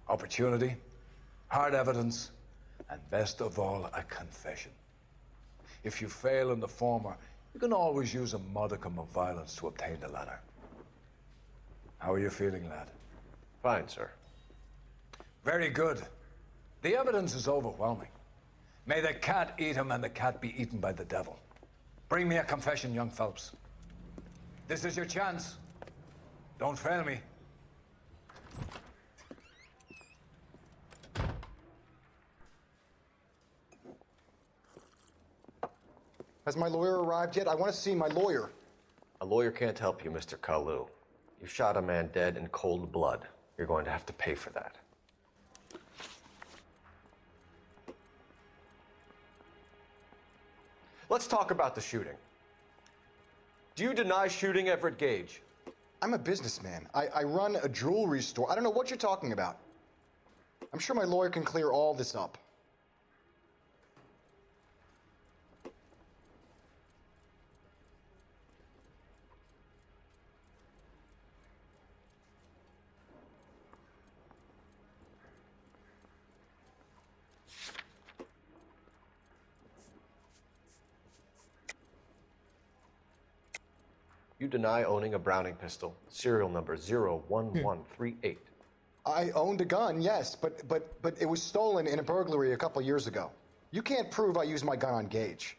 opportunity, hard evidence, and best of all, a confession. If you fail in the former, you can always use a modicum of violence to obtain the latter. How are you feeling, lad? Fine, sir. Very good. The evidence is overwhelming. May the cat eat him and the cat be eaten by the devil. Bring me a confession, young Phelps. This is your chance. Don't fail me. Has my lawyer arrived yet? I want to see my lawyer. A lawyer can't help you, Mr. Kalu. You shot a man dead in cold blood. You're going to have to pay for that. Let's talk about the shooting. Do you deny shooting Everett Gage? I'm a businessman. I run a jewelry store. I don't know what you're talking about. I'm sure my lawyer can clear all this up. You deny owning a Browning pistol, serial number 01138. I owned a gun, yes, but it was stolen in a burglary a couple years ago. You can't prove I used my gun on Gage.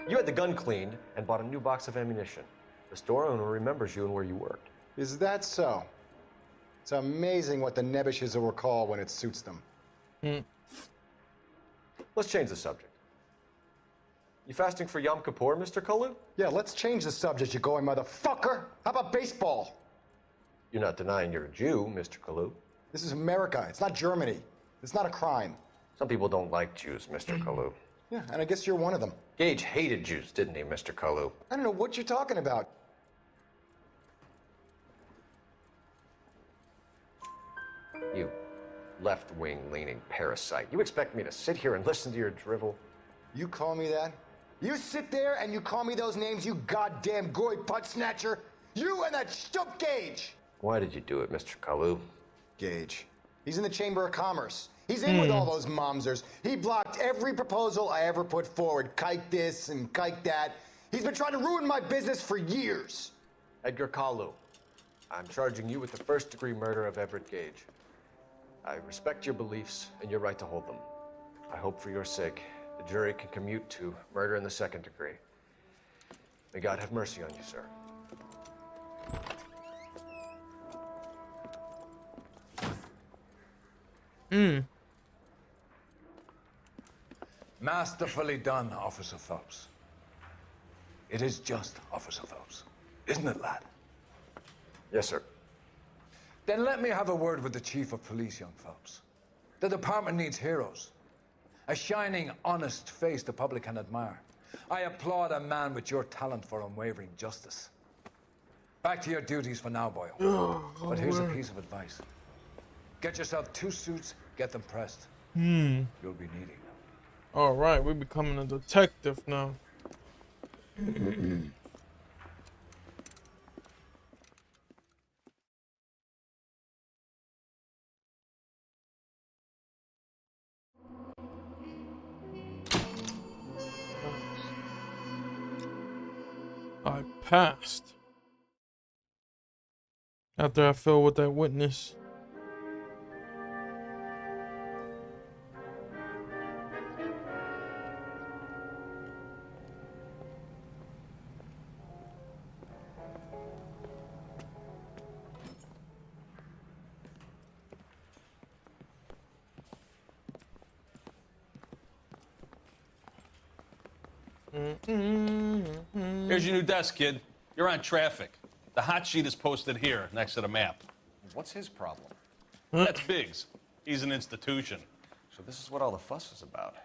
You had the gun cleaned and bought a new box of ammunition. The store owner remembers you and where you worked. Is that so? It's amazing what the Nebbishes will recall when it suits them. Let's change the subject. You fasting for Yom Kippur, Mr. Kalu? Yeah, let's change the subject, you going motherfucker. How about baseball? You're not denying you're a Jew, Mr. Kalu. This is America. It's not Germany. It's not a crime. Some people don't like Jews, Mr. Kalu. Yeah, and I guess you're one of them. Gage hated Jews, didn't he, Mr. Kalu? I don't know what you're talking about. You left-wing leaning parasite. You expect me to sit here and listen to your drivel? You call me that? You sit there and you call me those names, you goddamn goy butt snatcher? You and that stup Gage! Why did you do it, Mr. Kalu? Gage. He's in the Chamber of Commerce. He's in with all those momsers. He blocked every proposal I ever put forward. Kike this and kike that. He's been trying to ruin my business for years. Edgar Kalu, I'm charging you with the first-degree murder of Everett Gage. I respect your beliefs and your right to hold them. I hope for your sake the jury can commute to murder in the second degree. May God have mercy on you, sir. Masterfully done, Officer Phelps. It is just Officer Phelps, isn't it, lad? Yes, sir. Then let me have a word with the Chief of Police, young Phelps. The department needs heroes. A shining, honest face the public can admire. I applaud a man with your talent for unwavering justice. Back to your duties for now, boyo. But here's a piece of advice. Get yourself 2 suits, get them pressed. You'll be needing them. All right, we're becoming a detective now. I passed. After I fell with that witness. Here's your new desk, kid. You're on traffic. The hot sheet is posted here, next to the map. What's his problem? That's Biggs. He's an institution. So this is what all the fuss is about.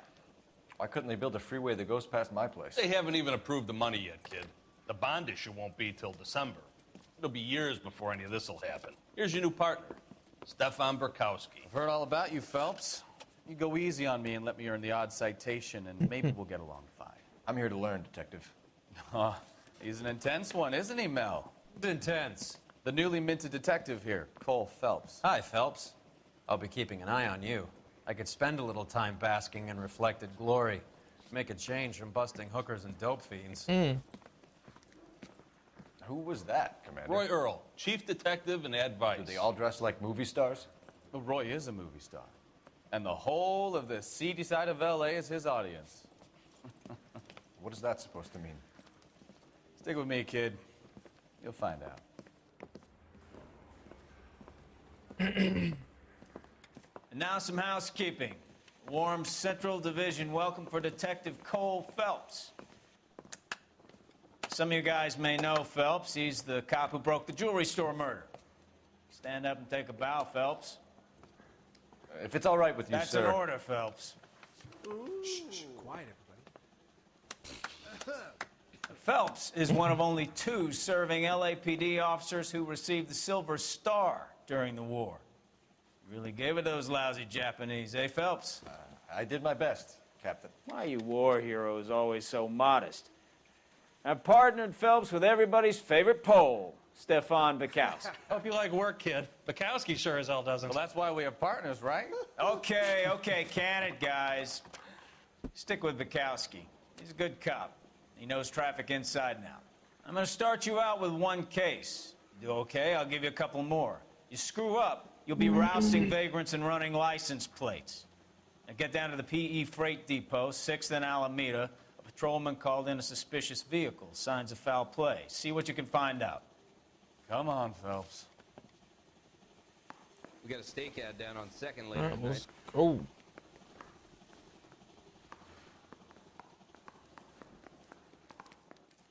Why couldn't they build a freeway that goes past my place? They haven't even approved the money yet, kid. The bond issue won't be till December. It'll be years before any of this will happen. Here's your new partner, Stefan Burkowski. I've heard all about you, Phelps. You go easy on me and let me earn the odd citation, and maybe we'll get along fine. I'm here to learn, Detective. Oh, he's an intense one, isn't he, Mel? Intense. The newly minted detective here, Cole Phelps. Hi, Phelps. I'll be keeping an eye on you. I could spend a little time basking in reflected glory. Make a change from busting hookers and dope fiends. Who was that, Commander? Roy Earl, chief detective and advice. Do they all dress like movie stars? Well, Roy is a movie star. And the whole of the seedy side of LA is his audience. What is that supposed to mean? Stick with me, kid. You'll find out. And now some housekeeping. Warm Central Division welcome for Detective Cole Phelps. Some of you guys may know Phelps. He's the cop who broke the jewelry store murder. Stand up and take a bow, Phelps. If it's all right with you, That's sir. That's an order, Phelps. Shh, quiet, everybody. Phelps is one of only 2 serving LAPD officers who received the Silver Star during the war. Really gave it those lousy Japanese, eh, Phelps? I did my best, Captain. Why you war heroes always so modest? I've partnered Phelps with everybody's favorite Pole, Stefan Bukowski. Hope you like work, kid. Bukowski sure as hell doesn't. Well, that's why we have partners, right? Okay, can it, guys. Stick with Bukowski. He's a good cop. He knows traffic inside and out. I'm going to start you out with 1 case. You do okay, I'll give you a couple more. You screw up, you'll be rousting vagrants and running license plates. Now get down to the PE Freight Depot, 6th and Alameda. A patrolman called in a suspicious vehicle. Signs of foul play. See what you can find out. Come on, Phelps. We got a stakeout down on 2nd later All right, tonight. let's go.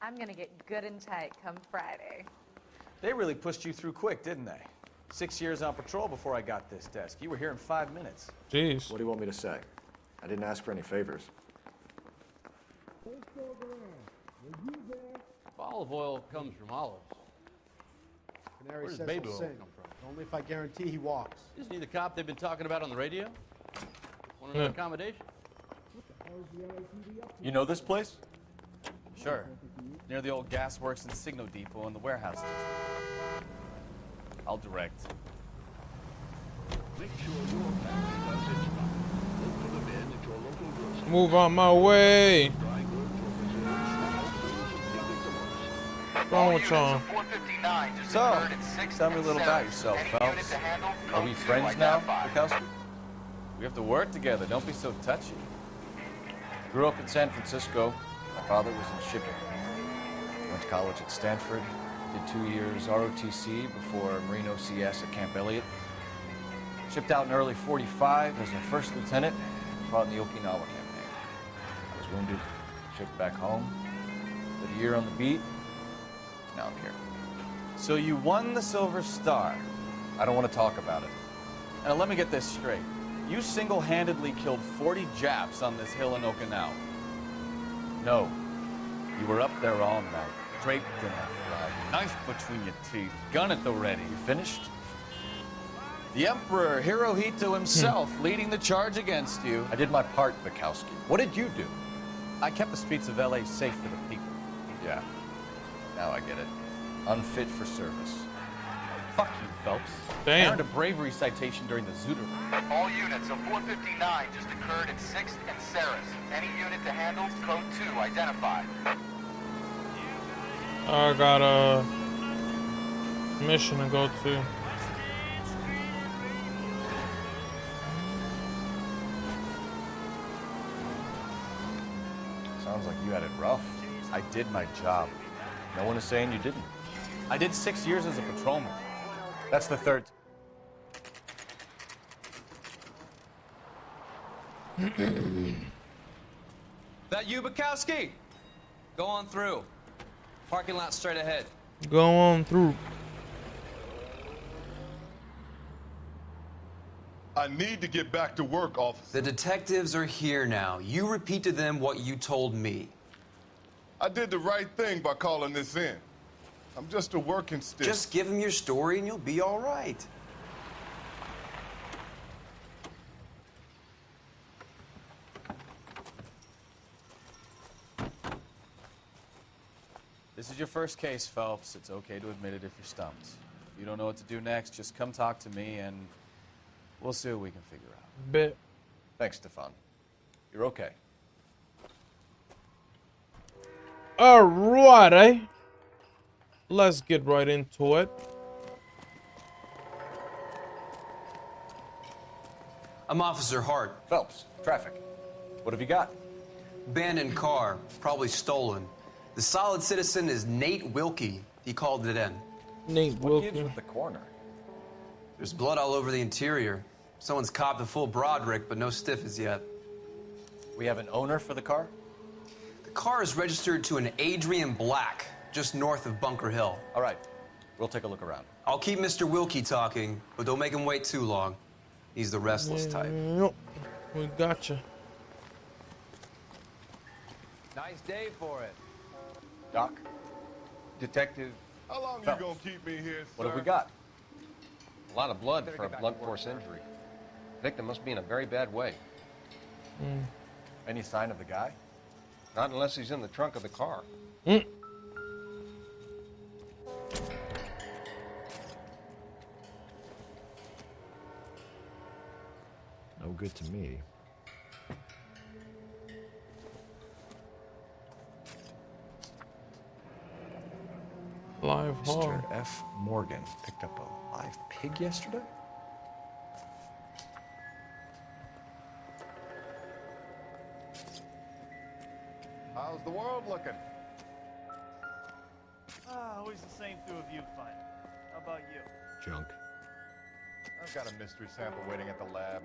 I'm gonna get good and tight come Friday. They really pushed you through quick, didn't they? 6 years on patrol before I got this desk. You were here in 5 minutes. Jeez. What do you want me to say? I didn't ask for any favors. Olive oil comes from olives. Canary Where does says baby he'll oil sing. come from? Only if I guarantee he walks. Isn't he the cop they've been talking about on the radio? Want an accommodation? You know this place? Sure. Near the old gas works and Signal Depot in the warehouse district. I'll direct. Make sure your family does its part. Look for the men at your local grocery. Move on my way. What's wrong with y'all? So, tell me a little about yourself, Phelps. Are we friends now, Bukowski? We have to work together. Don't be so touchy. Grew up in San Francisco. My father was in shipping. Went to college at Stanford. Did 2 years ROTC before Marine OCS at Camp Elliott. Shipped out in early '45 as a first lieutenant. Fought in the Okinawa campaign. I was wounded. Shipped back home. Did a year on the beat. Now I'm here. So you won the Silver Star. I don't want to talk about it. Now let me get this straight. You single-handedly killed 40 Japs on this hill in Okinawa. No. You were up there all night, draped in a flag, knife between your teeth, gun at the ready. You finished? The Emperor Hirohito himself leading the charge against you. I did my part, Bukowski. What did you do? I kept the streets of LA safe for the people. Yeah. Now I get it. Unfit for service. Fuck you, Phelps. Damn. I earned a bravery citation during the Zuder. All units, a 459 just occurred at 6th and Saris. Any unit to handle, code 2, identify. I got a mission to go to. Sounds like you had it rough. I did my job. No one is saying you didn't. I did 6 years as a patrolman. That's the third. That you, Bukowski? Go on through. Parking lot straight ahead. Go on through. I need to get back to work, officer. The detectives are here now. You repeat to them what you told me. I did the right thing by calling this in. I'm just a working stick. Just give them your story and you'll be all right. This is your first case, Phelps. It's okay to admit it if you're stumped. If you don't know what to do next, just come talk to me and we'll see what we can figure out. Bet. Thanks, Stefan. You're okay. Alrighty. let's get right into it. I'm Officer Hart. Phelps, traffic. What have you got? Abandoned car, probably stolen. The solid citizen is Nate Wilkie. He called it in. Nate What Wilkie. gives with the coroner? There's blood all over the interior. Someone's copped a full Broderick, but no stiff as yet. We have an owner for the car? The car is registered to an Adrian Black, just north of Bunker Hill. All right, we'll take a look around. I'll keep Mr. Wilkie talking, but don't make him wait too long. He's the restless type. Nope. We gotcha. Nice day for it. Doc, Detective How long Phelps. you gonna keep me here, sir? What have we got? A lot of blood for a blunt force injury. Victim must be in a very bad way. Any sign of the guy? Not unless he's in the trunk of the car. No good to me. Live hog. Mr. F. Morgan picked up a live pig yesterday? How's the world looking? Always the same through a viewfinder. How about you? Junk. I've got a mystery sample waiting at the lab.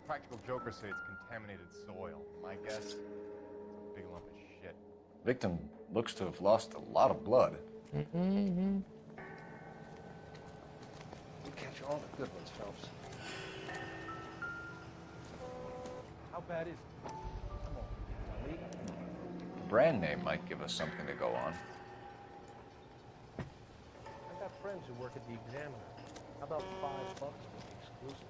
Practical jokers say it's contaminated soil. My guess, it's a big lump of shit. Victim looks to have lost a lot of blood. Mm-hmm. You catch all the good ones, Phelps. How bad is it? Come on, Lee. The brand name might give us something to go on. I've got friends who work at the Examiner. How about $5 for the exclusive?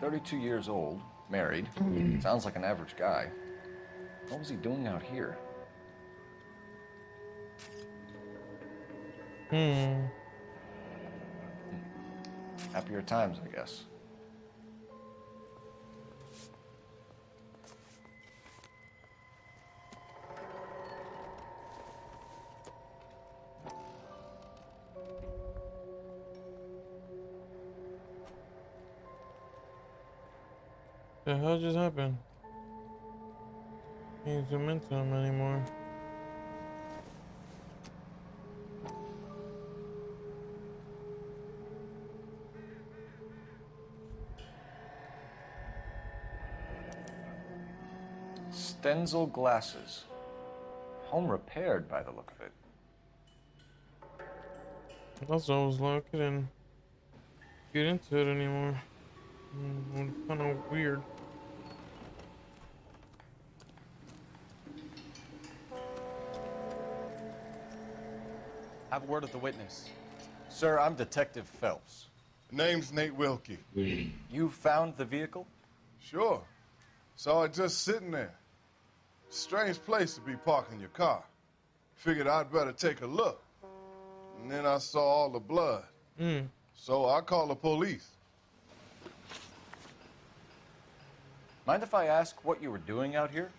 "32 years old, married. Sounds like an average guy. What was he doing out here?" Happier times, I guess. The hell just happened? Can't zoom into him anymore. Stenzel glasses. Home repaired by the look of it. That's what I was like. I didn't get into it anymore. Kind of weird. Have a word with the witness. Sir, I'm Detective Phelps. Name's Nate Wilkie. You found the vehicle? Sure. Saw it just sitting there. Strange place to be parking your car. Figured I'd better take a look. And then I saw all the blood. So I called the police. Mind if I ask what you were doing out here?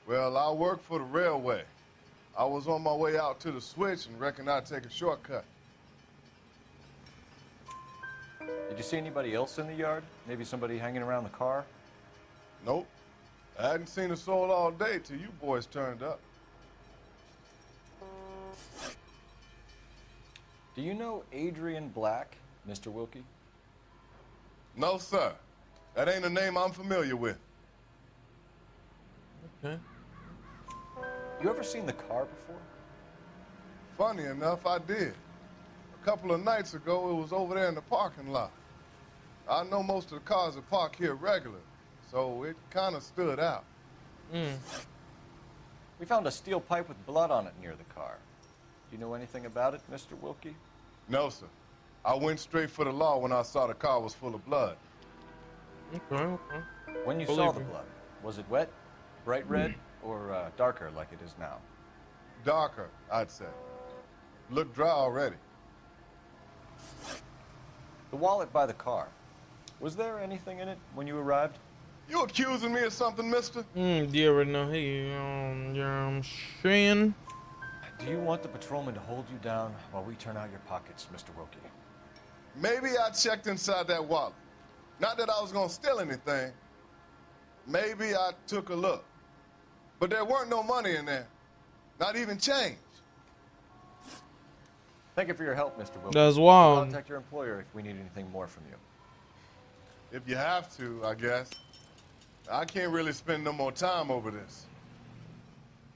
Well, I work for the railway. I was on my way out to the switch and reckoned I'd take a shortcut. Did you see anybody else in the yard? Maybe somebody hanging around the car? Nope. I hadn't seen a soul all day till you boys turned up. Do you know Adrian Black, Mr. Wilkie? No, sir. That ain't a name I'm familiar with. Okay. You ever seen the car before? Funny enough, I did. A couple of nights ago, it was over there in the parking lot. I know most of the cars that park here regular, so it kind of stood out. We found a steel pipe with blood on it near the car. Do you know anything about it, Mr. Wilkie? No, sir. I went straight for the law when I saw the car was full of blood. Okay. When you saw the blood, was it wet, bright red, or darker like it is now? Darker, I'd say. Looked dry already. The wallet by the car. Was there anything in it when you arrived? You accusing me of something, mister? Yeah, right now. Hey, Shane. Do you want the patrolman to hold you down while we turn out your pockets, Mr. Wilkie? Maybe I checked inside that wallet. Not that I was gonna steal anything. Maybe I took a look. But there weren't no money in there. Not even change. Thank you for your help, Mr. Wilkie. That's wild. We'll contact your employer if we need anything more from you. If you have to, I guess. I can't really spend no more time over this.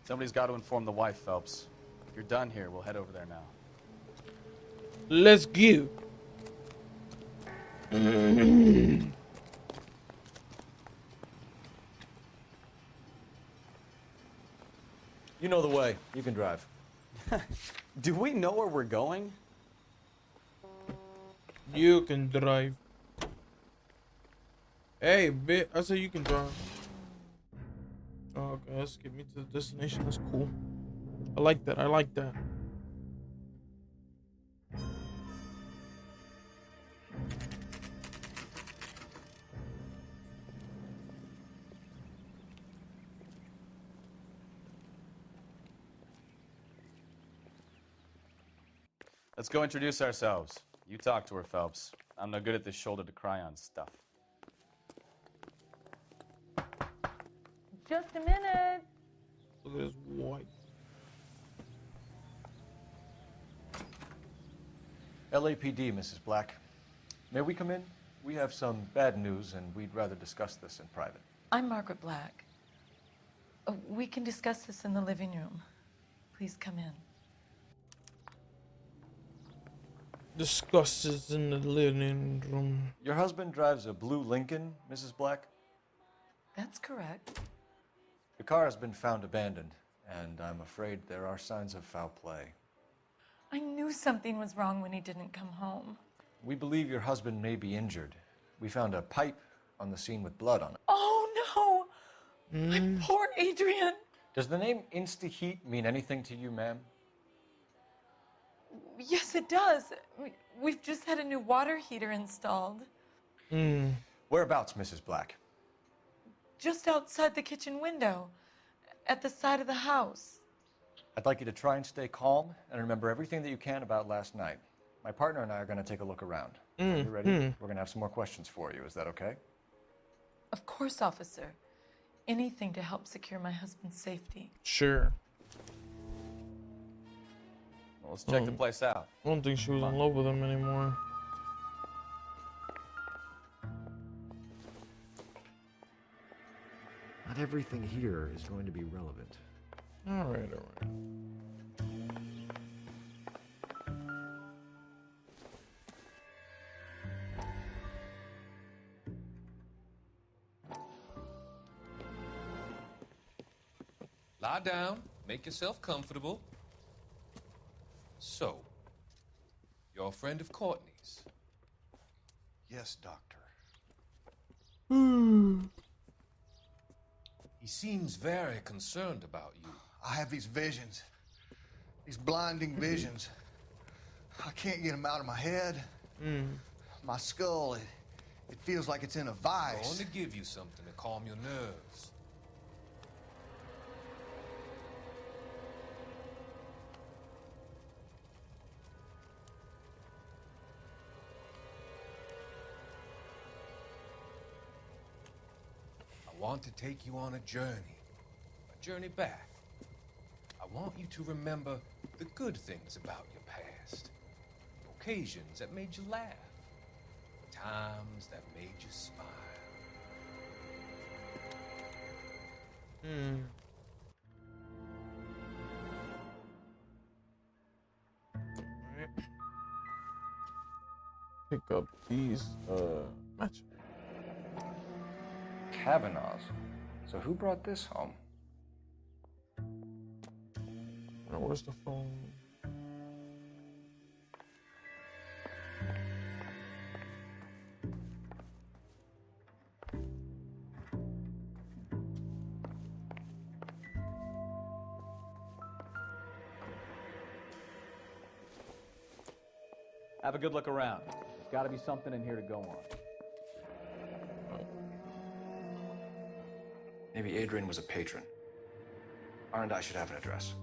Somebody's got to inform the wife, Phelps. If you're done here, we'll head over there now. Let's go. You know the way. You can drive. Do we know where we're going? You can drive. Hey, bit. I said you can drive. Oh, okay, let's get me to the destination. That's cool. I like that. I like that. Let's go introduce ourselves. You talk to her, Phelps. I'm no good at this shoulder to cry on stuff. Just a minute. Look at this white. LAPD, Mrs. Black. May we come in? We have some bad news, and we'd rather discuss this in private. I'm Margaret Black. We can discuss this in the living room. Please come in. Discusses in the living room. Your husband drives a blue Lincoln, Mrs. Black? That's correct. The car has been found abandoned, and I'm afraid there are signs of foul play. I knew something was wrong when he didn't come home. We believe your husband may be injured. We found a pipe on the scene with blood on it. Oh, no! My poor Adrian! Does the name Insta-Heat mean anything to you, ma'am? Yes, it does. We've just had a new water heater installed. Whereabouts, Mrs. Black? Just outside the kitchen window, at the side of the house. I'd like you to try and stay calm and remember everything that you can about last night. My partner and I are going to take a look around. Are you ready? We're going to have some more questions for you. Is that okay? Of course, officer. Anything to help secure my husband's safety. Sure. Well, let's check the place out. I don't think she was in love with him anymore. Not everything here is going to be relevant. All right, all right. Lie down, make yourself comfortable. So, you're a friend of Courtney's? Yes, Doctor. He seems very concerned about you. I have these visions. These blinding visions. I can't get them out of my head. My skull, it feels like it's in a I'm vice. going to give you something to calm your nerves. I want to take you on a journey back. I want you to remember the good things about your past, occasions that made you laugh, times that made you smile. Alright. Pick up these matches. Kavanaugh's. So who brought this home? Where's the phone? Have a good look around. There's got to be something in here to go on. Maybe Adrian was a patron. R&I should have an address.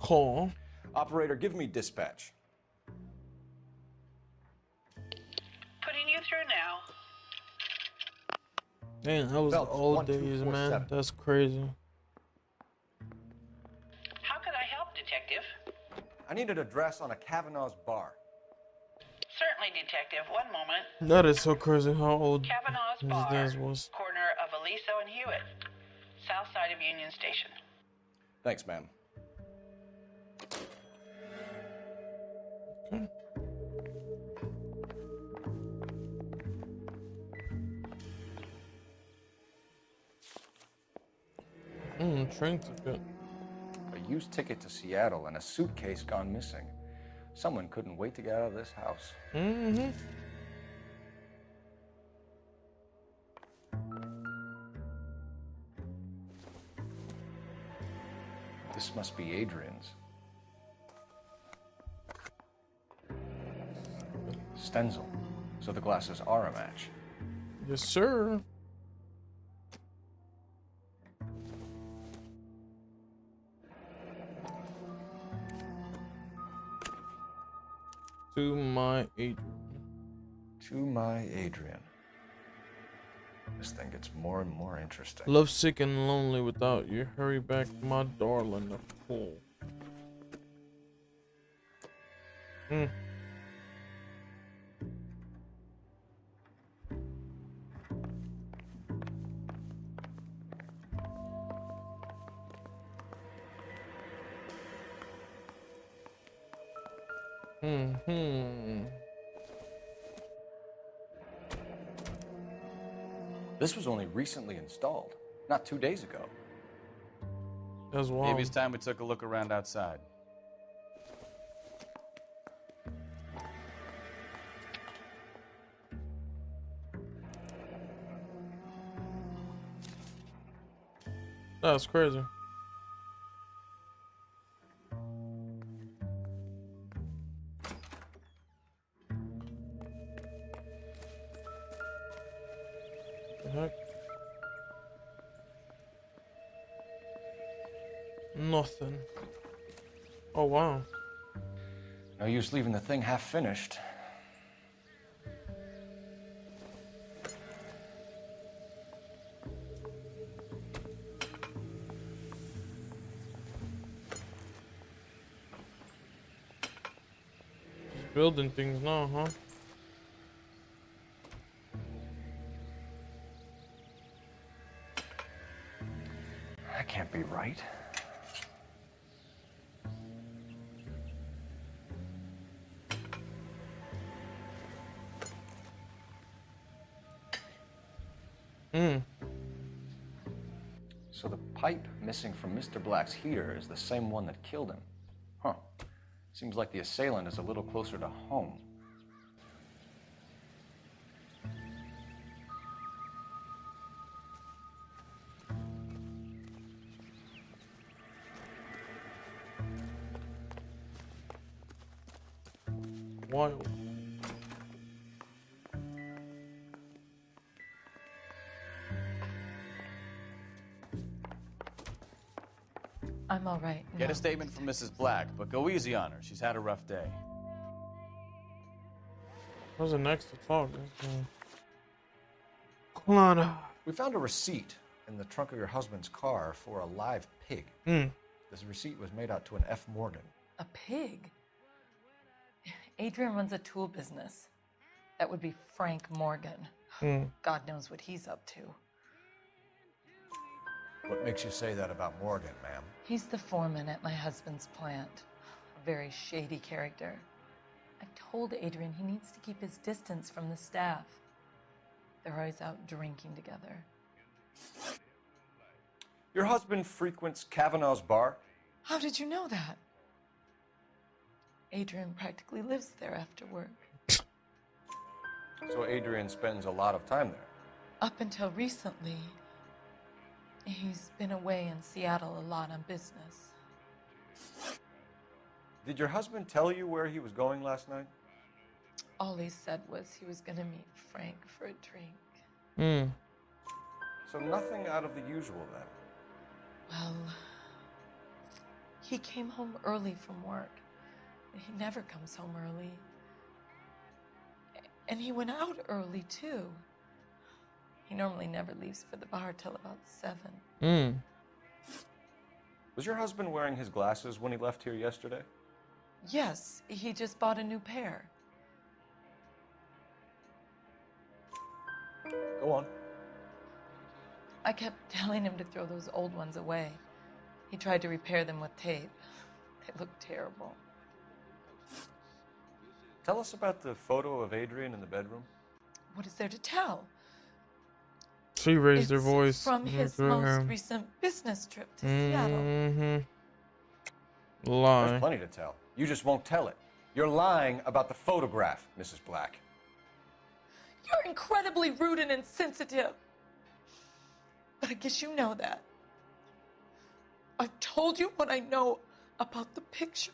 Call. Operator, give me dispatch. Putting you through now. Damn, that was the old days, man. That's crazy. How could I help, Detective? I need an address on a Kavanaugh's bar. Certainly, Detective. One moment. That is so crazy how old Kavanaugh's his Bar, days was. corner of Aliso and Hewitt, south side of Union Station. Thanks, ma'am. Okay. Train ticket. A used ticket to Seattle and a suitcase gone missing. Someone couldn't wait to get out of this house. Mm-hmm. This must be Adrian's. Stenzel. So the glasses are a match. Yes, sir. To my Adrian. To my Adrian. This thing gets more and more interesting. Lovesick and lonely without you. Hurry back, my darling. The fool. This was only recently installed, not 2 days ago. That's wild. Maybe it's time we took a look around outside. That's crazy. The heck? Nothing. Oh wow. No use leaving the thing half finished. Just building things now, huh? That can't be right. So the pipe missing from Mr. Black's heater is the same one that killed him. Huh. Seems like the assailant is a little closer to home. Wild. I'm all right. Get no. a statement from Mrs. Black, but go easy on her. She's had a rough day. What's the next to talk? Hold on. We found a receipt in the trunk of your husband's car for a live pig. This receipt was made out to an F. Morgan. A pig? Adrian runs a tool business. That would be Frank Morgan. God knows what he's up to. What makes you say that about Morgan, ma'am? He's the foreman at my husband's plant. A very shady character. I've told Adrian he needs to keep his distance from the staff. They're always out drinking together. Your husband frequents Kavanaugh's bar? How did you know that? Adrian practically lives there after work. So Adrian spends a lot of time there. Up until recently, He's been away in Seattle a lot on business. Did your husband tell you where he was going last night? All he said was he was going to meet Frank for a drink. Hmm. So nothing out of the usual then? Well, he came home early from work. He never comes home early. And he went out early, too. He normally never leaves for the bar till about 7. Hmm. Was your husband wearing his glasses when he left here yesterday? Yes, he just bought a new pair. Go on. I kept telling him to throw those old ones away. He tried to repair them with tape. They look terrible. Tell us about the photo of Adrian in the bedroom. What is there to tell? She raised her voice. From his most recent business trip to Seattle. Mm-hmm. Lie. There's plenty to tell. You just won't tell it. You're lying about the photograph, Mrs. Black. You're incredibly rude and insensitive. But I guess you know that. I've told you what I know about the picture.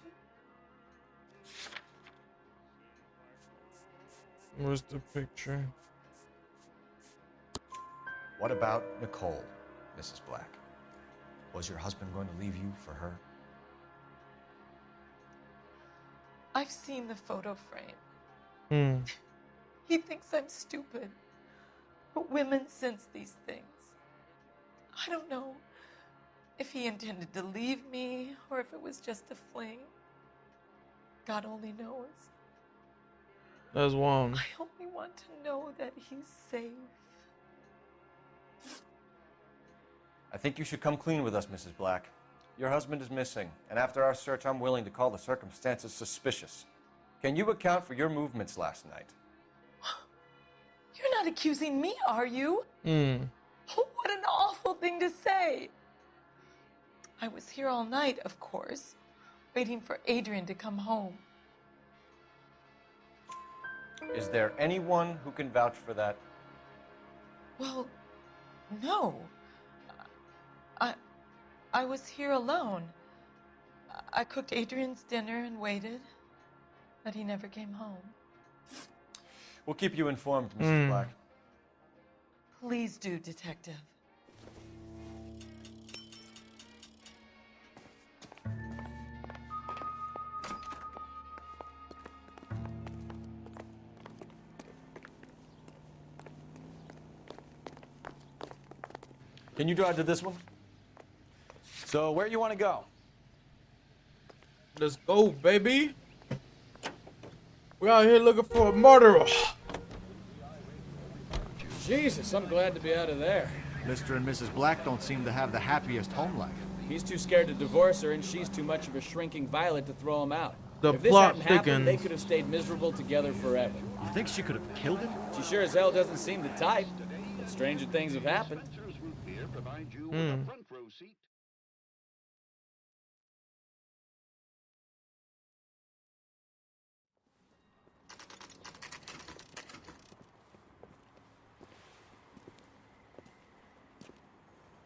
Where's the picture? What about Nicole, Mrs. Black? Was your husband going to leave you for her? I've seen the photo frame. Hmm. He thinks I'm stupid. But women sense these things. I don't know if he intended to leave me or if it was just a fling. God only knows. That's one. I only want to know that he's safe. I think you should come clean with us, Mrs. Black. Your husband is missing, and after our search, I'm willing to call the circumstances suspicious. Can you account for your movements last night? You're not accusing me, are you? What an awful thing to say. I was here all night, of course, waiting for Adrian to come home. Is there anyone who can vouch for that? Well, no. I was here alone. I cooked Adrian's dinner and waited, but he never came home. We'll keep you informed, Mrs. Black. Please do, Detective. Can you drive to this one? So, where you want to go? Let's go, baby. We're out here looking for a murderer. Jesus, I'm glad to be out of there. Mr. and Mrs. Black don't seem to have the happiest home life. He's too scared to divorce her, and she's too much of a shrinking violet to throw him out. The if this plot hadn't happened, they thickens. could have stayed miserable together forever. You think she could have killed him? She sure as hell doesn't seem the type, but stranger things have happened.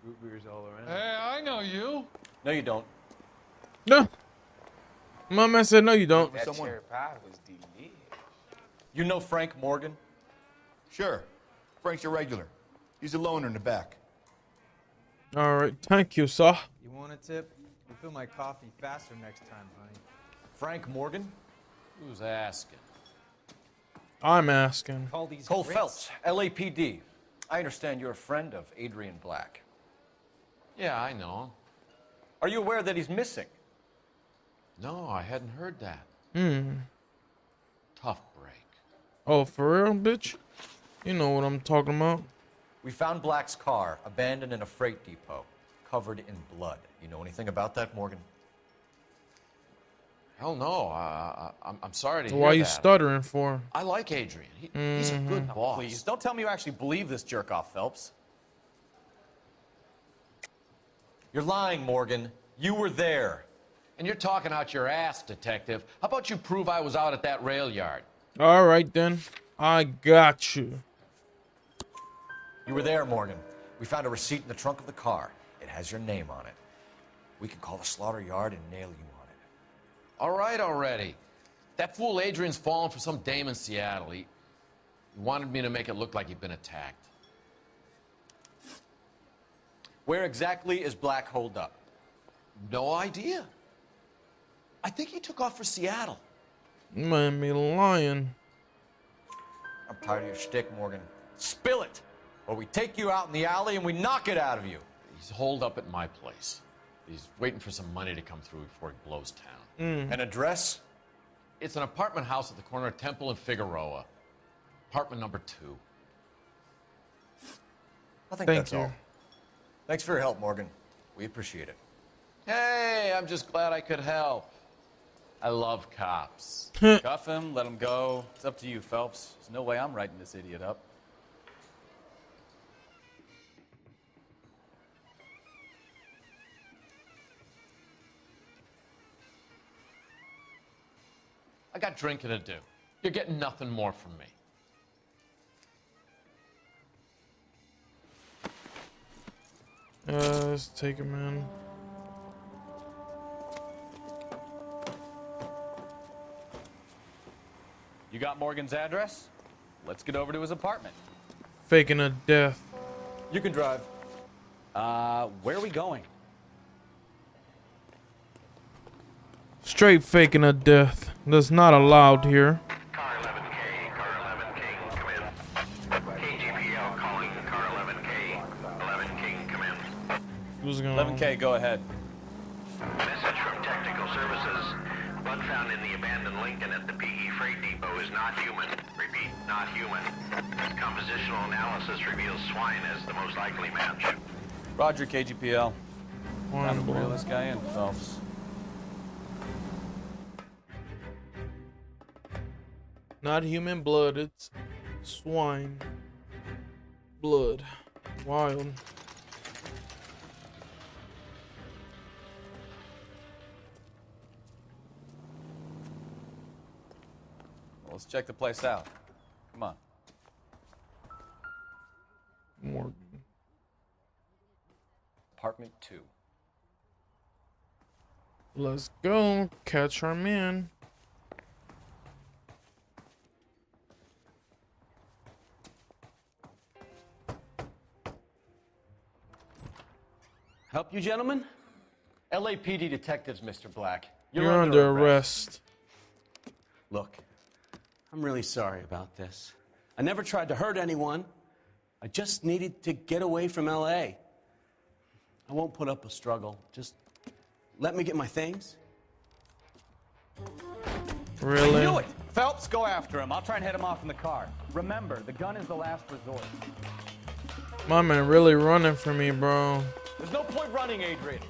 Root beers all around. Hey, I know you. No, you don't. No. My man said, no, you don't. That cherry pie was delicious. You know Frank Morgan? Sure. Frank's a regular. He's a loner in the back. All right. Thank you, sir. You want a tip? Refill my coffee faster next time, honey. Frank Morgan? Who's asking? I'm asking. Call these Cole grits. Phelps, LAPD. I understand you're a friend of Adrian Black. Yeah, I know. Are you aware that he's missing? No, I hadn't heard that. Tough break. Oh, for real, bitch? You know what I'm talking about. We found Black's car abandoned in a freight depot, covered in blood. You know anything about that, Morgan? Hell no. I'm sorry to hear Why are you that. stuttering for? I like Adrian. He's a good boss. Please, don't tell me you actually believe this jerk-off, Phelps. You're lying, Morgan. You were there. And you're talking out your ass, detective. How about you prove I was out at that rail yard? All right, then. I got you. You were there, Morgan. We found a receipt in the trunk of the car. It has your name on it. We can call the slaughter yard and nail you on it. All right already. That fool Adrian's fallen for some dame in Seattle. He wanted me to make it look like he'd been attacked. Where exactly is Black holed up? No idea. I think he took off for Seattle. You might be lying. I'm tired of your shtick, Morgan. Spill it, or we take you out in the alley and we knock it out of you. He's holed up at my place. He's waiting for some money to come through before he blows town. An address? It's an apartment house at the corner of Temple and Figueroa. Apartment number 2. I think Thank that's you. all. Thanks for your help, Morgan. We appreciate it. Hey, I'm just glad I could help. I love cops. Cuff him, let him go. It's up to you, Phelps. There's no way I'm writing this idiot up. I got drinking to do. You're getting nothing more from me. Let's take him in. You got Morgan's address? Let's get over to his apartment. Faking a death. You can drive. Where are we going? Straight faking a death. That's not allowed here. Car 11K, Car 11K, come in. KGPL calling Car 11K. 11K, come in. Who's going on? 11K, go ahead. Message from Technical Services. Blood found in the abandoned Lincoln at the PE Freight Depot is not human. Repeat, not human. Compositional analysis reveals swine as the most likely match. Roger, KGPL. Time to One reel blood. this guy in, Phelps. Not human blood, it's swine blood. Wild. Let's check the place out. Come on. Morgan. Apartment 2. Let's go. Catch our man. Help you, gentlemen? LAPD detectives, Mr. Black. You're under arrest. Look, I'm really sorry about this. I never tried to hurt anyone. I just needed to get away from LA. I won't put up a struggle. Just let me get my things. Really? I knew it! Phelps, go after him. I'll try and head him off in the car. Remember, the gun is the last resort. My man really running for me, bro. There's no point running, Adrian.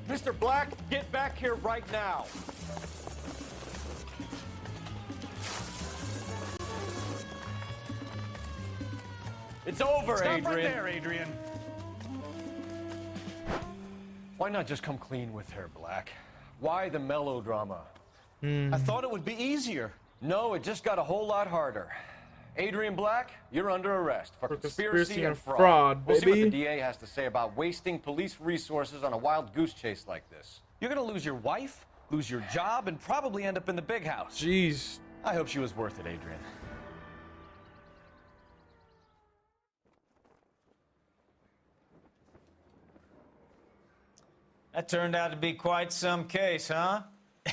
Mr. Black, get back here right now. It's over, Stop Adrian. right there, Adrian. Why not just come clean with her, Black? Why the melodrama? I thought it would be easier. No, it just got a whole lot harder. Adrian Black, you're under arrest for conspiracy and fraud. We'll see what the baby. DA has to say about wasting police resources on a wild goose chase like this. You're gonna lose your wife, lose your job, and probably end up in the big house. Jeez. I hope she was worth it, Adrian. That turned out to be quite some case, huh?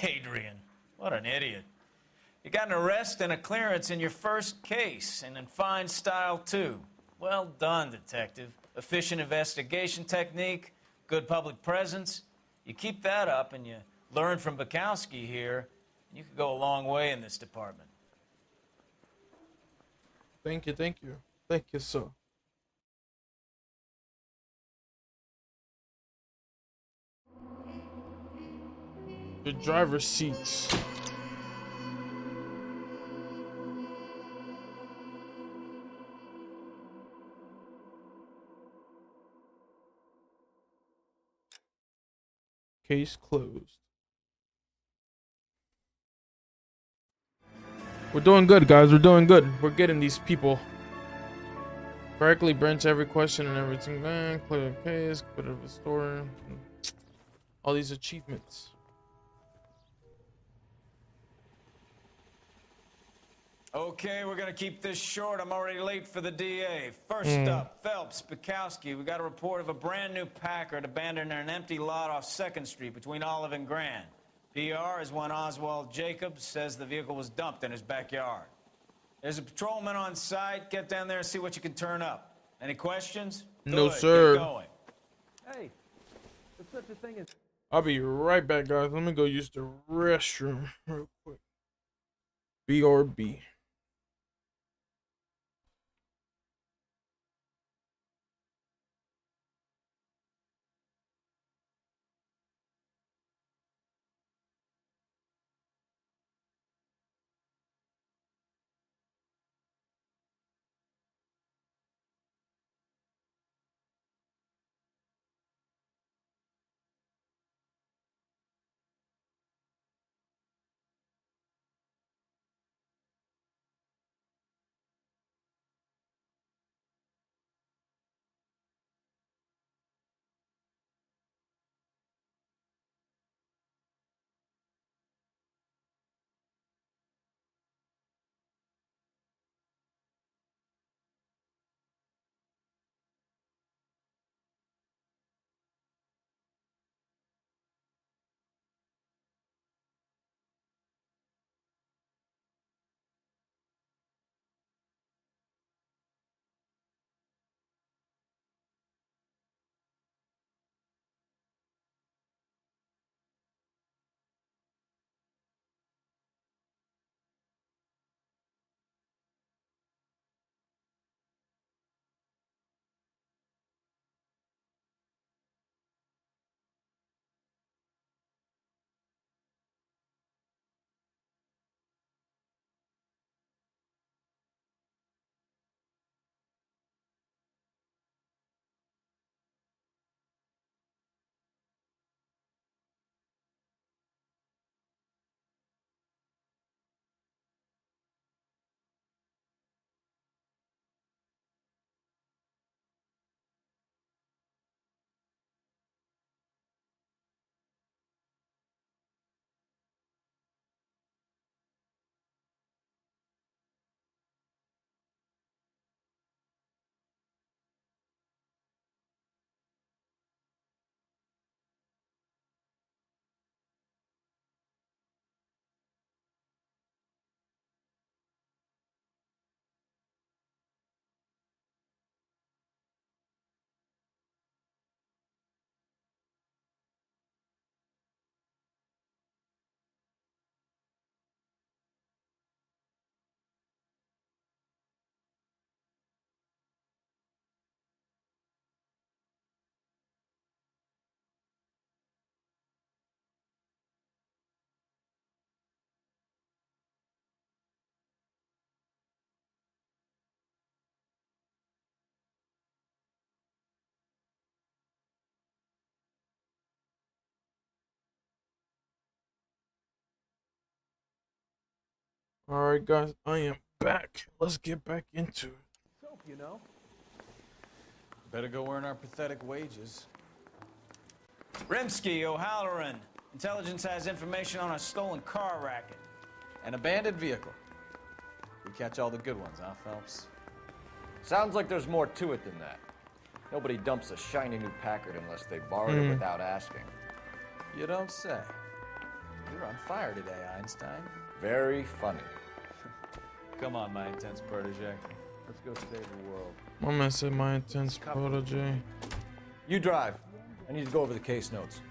Adrian, what an idiot. You got an arrest and a clearance in your first case, and in fine style, too. Well done, detective. Efficient investigation technique, good public presence. You keep that up and you learn from Bukowski here, you could go a long way in this department. Thank you, thank you. Thank you, sir. The driver's seats. Case closed. We're doing good, guys. We're doing good. We're getting these people. Correctly branch every question and everything. Man, clear the case, clear the store. All these achievements. Okay, we're gonna keep this short. I'm already late for the DA. First up, Phelps, Bukowski. We got a report of a brand new Packard abandoned in an empty lot off 2nd Street between Olive and Grand. PR is one Oswald Jacobs says the vehicle was dumped in his backyard. There's a patrolman on site. Get down there and see what you can turn up. Any questions? No, Good. sir. Get going. Hey, there's such a thing as... I'll be right back, guys. Let me go use the restroom real quick. BRB. Alright, guys, I am back. Let's get back into it. Soap, you know. Better go earn our pathetic wages. Rimsky, O'Halloran. Intelligence has information on a stolen car racket. An abandoned vehicle. We catch all the good ones, huh, Phelps? Sounds like there's more to it than that. Nobody dumps a shiny new Packard unless they borrowed it without asking. You don't say. You're on fire today, Einstein. Very funny. Come on, my intense protege. Let's go save the world. My man said my intense protege. You drive. I need to go over the case notes.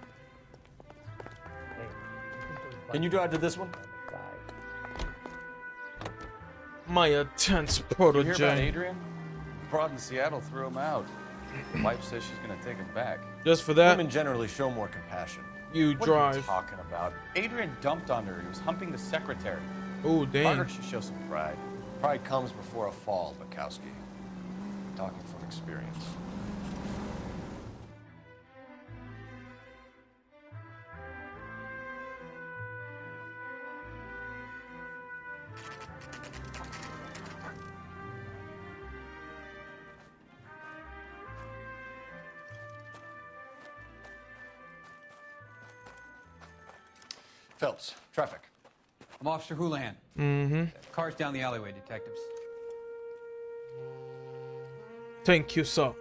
Can you drive to this one? My intense You hear protege. about Adrian? Broad in Seattle threw him out. Wife says she's gonna take him back. Just for that, Women generally show more compassion. you What are drive. you talking about? Adrian dumped on her. He was humping the secretary. Oh, damn. Margaret should show some pride. Pride comes before a fall, Bukowski. Talking from experience. Phelps, traffic. I'm Officer Houlihan. Mm-hmm. Car's down the alleyway, detectives. Thank you, sir.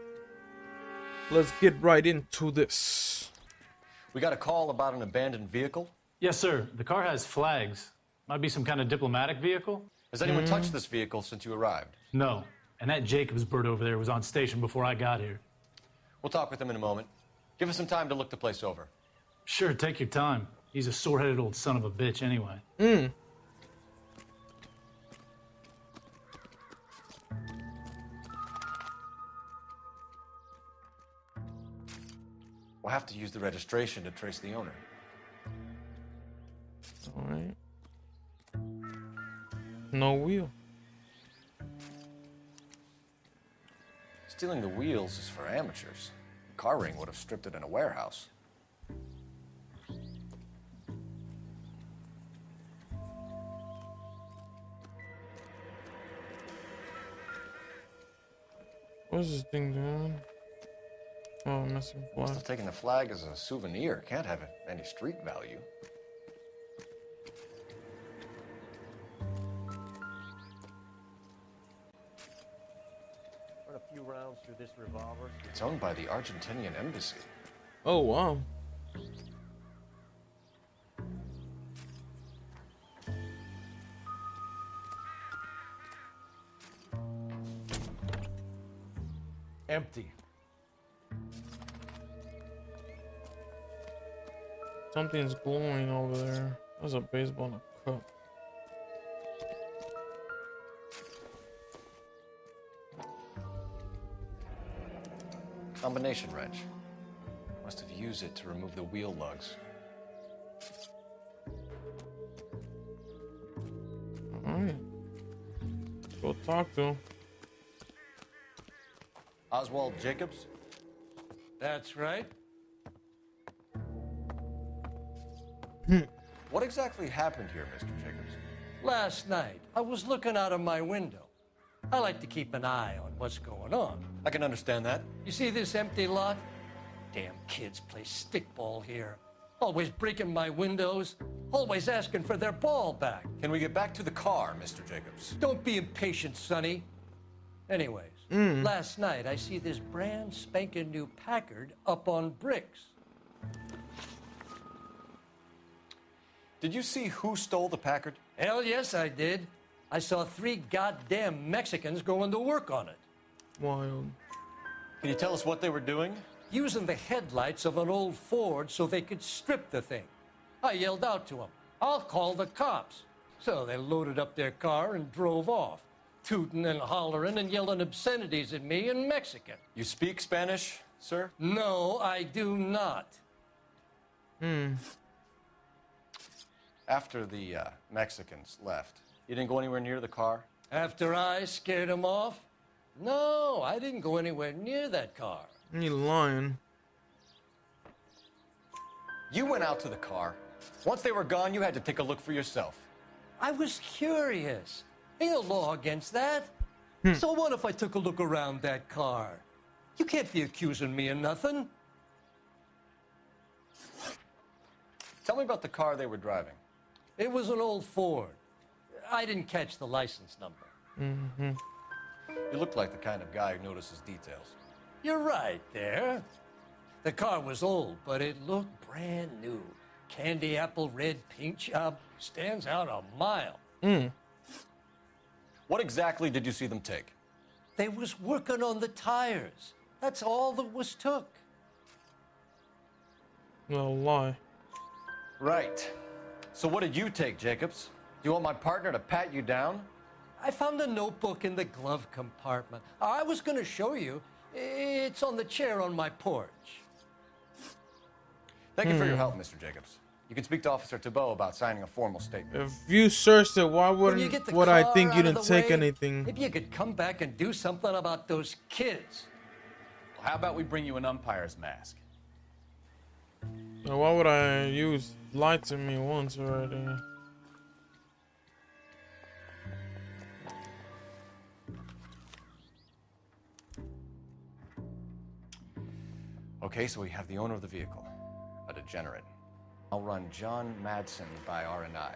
Let's get right into this. We got a call about an abandoned vehicle. Yes, sir. The car has flags. Might be some kind of diplomatic vehicle. Has anyone touched this vehicle since you arrived? No. And that Jacobs bird over there was on station before I got here. We'll talk with him in a moment. Give us some time to look the place over. Sure, take your time. He's a sore-headed old son of a bitch anyway. We'll have to use the registration to trace the owner. All right. No wheel. Stealing the wheels is for amateurs. The car ring would have stripped it in a warehouse. What's this thing doing? Oh, missing flag. Must have taken the flag as a souvenir. Can't have any street value. Run a few rounds through this revolver. It's owned by the Argentinian embassy. Oh, wow. Empty. Something's glowing over there. There's a baseball and a cup. Combination wrench. Must have used it to remove the wheel lugs. Alright. Go talk to him. Oswald Jacobs? That's right. What exactly happened here, Mr. Jacobs? Last night, I was looking out of my window. I like to keep an eye on what's going on. I can understand that. You see this empty lot? Damn kids play stickball here. Always breaking my windows, always asking for their ball back. Can we get back to the car, Mr. Jacobs? Don't be impatient, Sonny. Anyways, last night I see this brand spanking new Packard up on bricks. Did you see who stole the Packard? Hell yes, I did. I saw 3 goddamn Mexicans going to work on it. Wild. Can you tell us what they were doing? Using the headlights of an old Ford so they could strip the thing. I yelled out to them, "I'll call the cops." So they loaded up their car and drove off, tooting and hollering and yelling obscenities at me in Mexican. You speak Spanish, sir? No, I do not. After the Mexicans left, you didn't go anywhere near the car? After I scared them off? No, I didn't go anywhere near that car. You lying. You went out to the car. Once they were gone, you had to take a look for yourself. I was curious. Ain't no law against that. So what if I took a look around that car? You can't be accusing me of nothing. Tell me about the car they were driving. It was an old Ford. I didn't catch the license number. You look like the kind of guy who notices details. You're right there. The car was old, but it looked brand new. Candy apple red paint job stands out a mile. What exactly did you see them take? They was working on the tires. That's all that was took. No lie. Right. So what did you take, Jacobs? Do you want my partner to pat you down? I found a notebook in the glove compartment. I was going to show you. It's on the chair on my porch. Thank you for your help, Mr. Jacobs. You can speak to Officer Thibault about signing a formal statement. If you searched it, why When you wouldn't get the would I car think you out of didn't the take way, anything? Maybe you could come back and do something about those kids. Well, how about we bring you an umpire's mask? Now, why would I use lied to me once already? Okay, so we have the owner of the vehicle, a degenerate. I'll run John Madsen by R&I.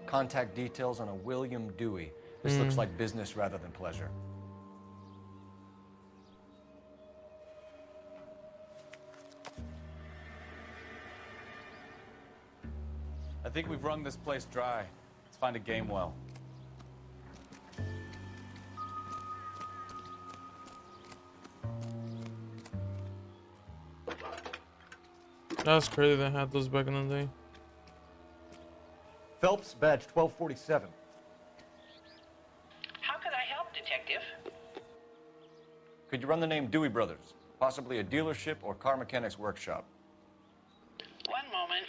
Contact details on a William Dewey. This looks like business rather than pleasure. I think we've wrung this place dry. Let's find a game well. That's crazy they had those back in the day. Phelps, badge 1247. How can I help, Detective? Could you run the name Dewey Brothers? Possibly a dealership or car mechanics workshop. One moment.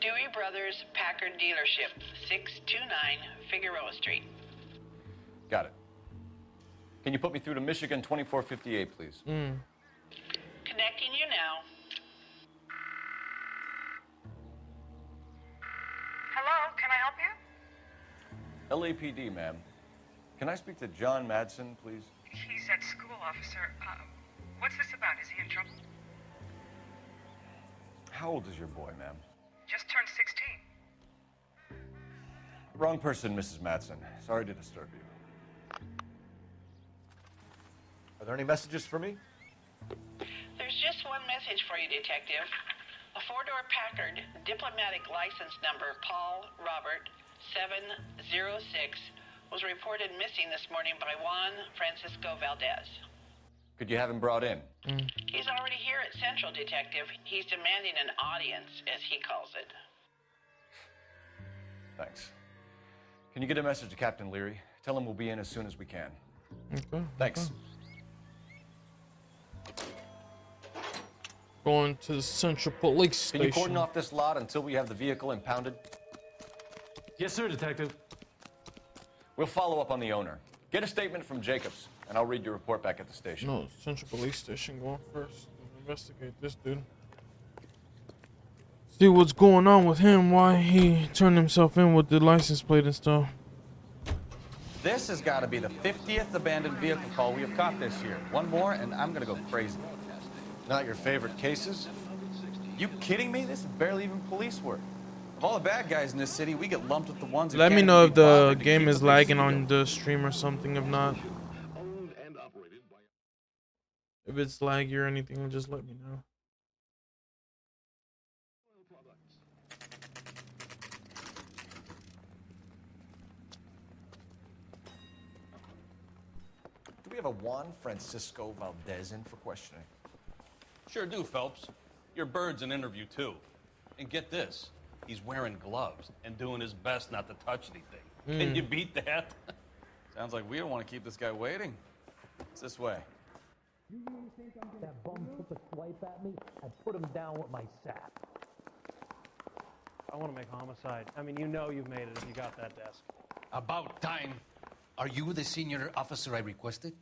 Dewey Brothers Packard Dealership, 629 Figueroa Street. Got it. Can you put me through to Michigan 2458, please? Connecting you now. Hello, can I help you? LAPD, ma'am. Can I speak to John Madsen, please? He's at school, officer. What's this about? Is he in trouble? How old is your boy, ma'am? Just turned 16. Wrong person, Mrs. Madsen. Sorry to disturb you. Are there any messages for me? There's just one message for you, Detective. A four-door Packard, diplomatic license number Paul Robert 706, was reported missing this morning by Juan Francisco Valdez. Could you have him brought in? He's already here at Central, Detective. He's demanding an audience, as he calls it. Thanks. Can you get a message to Captain Leary? Tell him we'll be in as soon as we can. Okay. Thanks. Going to the Central Police Station. Can you cordon off this lot until we have the vehicle impounded? Yes, sir, Detective. We'll follow up on the owner. Get a statement from Jacobs, and I'll read your report back at the station. No, Central Police Station going first. Investigate this dude. See what's going on with him, why he turned himself in with the license plate and stuff. This has got to be the 50th abandoned vehicle call we have caught this year. One more, and I'm going to go crazy. Not your favorite cases? You kidding me? This is barely even police work. Of all the bad guys in this city, we get lumped with the ones who Let me can't know even if be the bothered to game keep is the lagging police on the stream or something. If not, if it's laggy or anything, just let me know. Do we have a Juan Francisco Valdez in for questioning? Sure do, Phelps. Your bird's an interview, too. And get this, he's wearing gloves and doing his best not to touch anything. Can you beat that? Sounds like we don't want to keep this guy waiting. It's this way. That bum took a swipe at me, I put him down with my sap. I want to make homicide. I mean, you know you've made it if you got that desk. About time. Are you the senior officer I requested?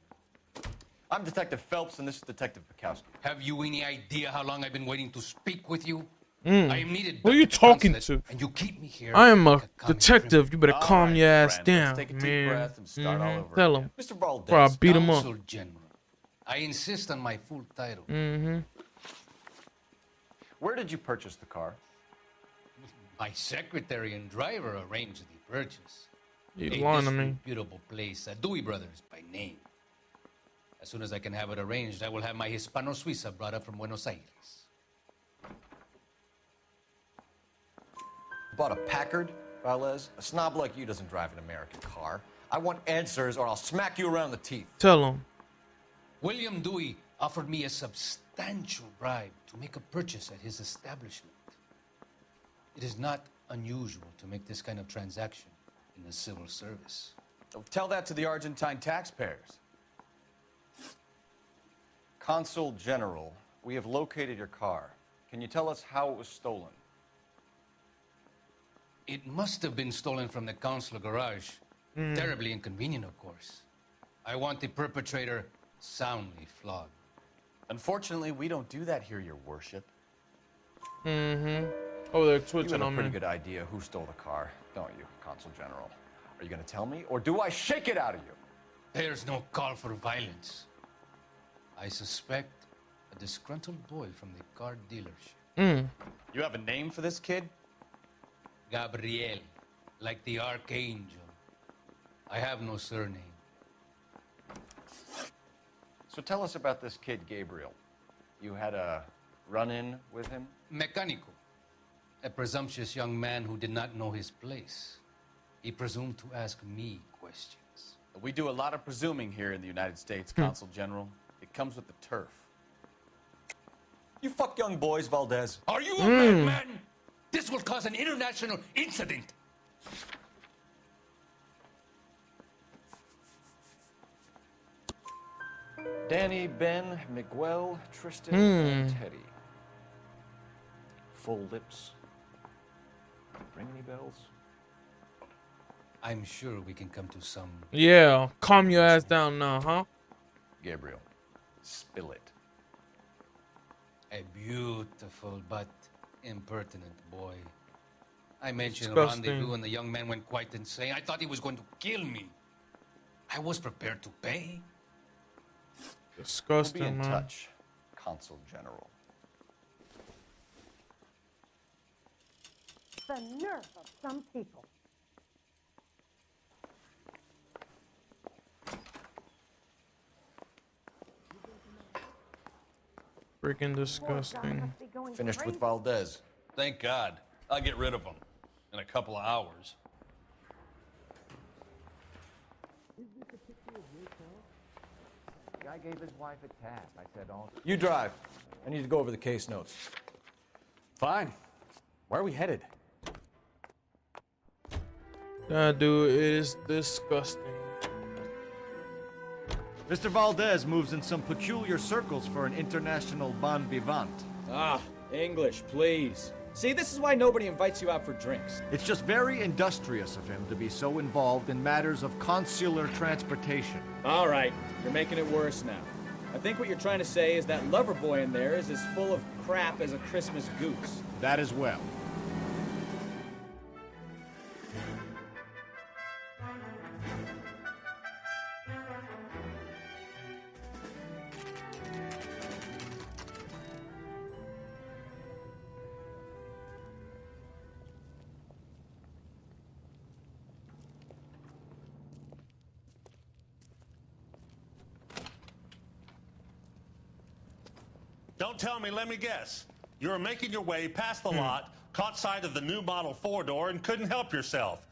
I'm Detective Phelps, and this is Detective Bukowski. Have you any idea how long I've been waiting to speak with you? I am needed. Who are you talking to? And you keep me here. I am a detective. You better calm your ass down, take a deep man. breath and start all over Tell again. him. Mr. Valdez, Bro, I beat him up. Consul General. I insist on my full title. Where did you purchase the car? My secretary and driver arranged the purchase. You A lying to me. disreputable place, Dewey Brothers by name. As soon as I can have it arranged, I will have my Hispano Suiza brought up from Buenos Aires. Bought a Packard, Valdez? A snob like you doesn't drive an American car. I want answers, or I'll smack you around the teeth. Tell him. William Dewey offered me a substantial bribe to make a purchase at his establishment. It is not unusual to make this kind of transaction in the civil service. Oh, tell that to the Argentine taxpayers. Consul General, we have located your car. Can you tell us how it was stolen? It must have been stolen from the consular garage. Terribly inconvenient, of course. I want the perpetrator soundly flogged. Unfortunately, we don't do that here, Your Worship. Oh, they're You twitching have a on pretty me. good idea who stole the car, don't you, Consul General? Are you going to tell me, or do I shake it out of you? There's no call for violence. I suspect a disgruntled boy from the car dealership. You have a name for this kid? Gabriel, like the archangel. I have no surname. So tell us about this kid, Gabriel. You had a run-in with him? Mecánico. A presumptuous young man who did not know his place. He presumed to ask me questions. We do a lot of presuming here in the United States, Consul General. It comes with the turf. You fuck young boys, Valdez. Are you a madman? This will cause an international incident. Danny, Ben, Miguel, Tristan, and Teddy. Full lips. Ring any bells? I'm sure we can come to some... Yeah, calm your ass down now, huh? Gabriel, spill it. A beautiful but impertinent boy. I mentioned Disgusting. rendezvous and the young man went quite insane. I thought he was going to kill me. I was prepared to pay. Disgusting, We'll be in man. touch, Consul General. The nerve of some people. Freaking disgusting. Finished with Valdez. Thank God. I'll get rid of him in a couple of hours. Guy gave his wife a tap. I said, "Oh." You drive. I need to go over the case notes. Fine. Where are we headed? That dude is disgusting. Mr. Valdez moves in some peculiar circles for an international bon vivant. Ah, English, please. See, this is why nobody invites you out for drinks. It's just very industrious of him to be so involved in matters of consular transportation. All right, you're making it worse now. I think what you're trying to say is that lover boy in there is as full of crap as a Christmas goose. That as well. Don't tell me, let me guess. You were making your way past the lot, caught sight of the new model four-door, and couldn't help yourself.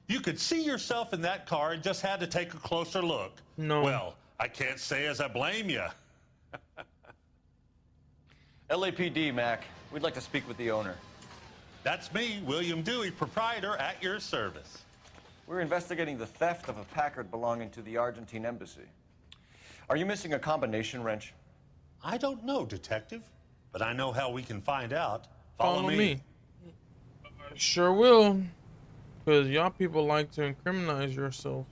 You could see yourself in that car and just had to take a closer look. No. Well, I can't say as I blame you. LAPD, Mac. We'd like to speak with the owner. That's me, William Dewey, proprietor, at your service. We're investigating the theft of a Packard belonging to the Argentine embassy. Are you missing a combination wrench? I don't know, Detective, but I know how we can find out. Follow me. Sure will. Because y'all people like to incriminate yourselves.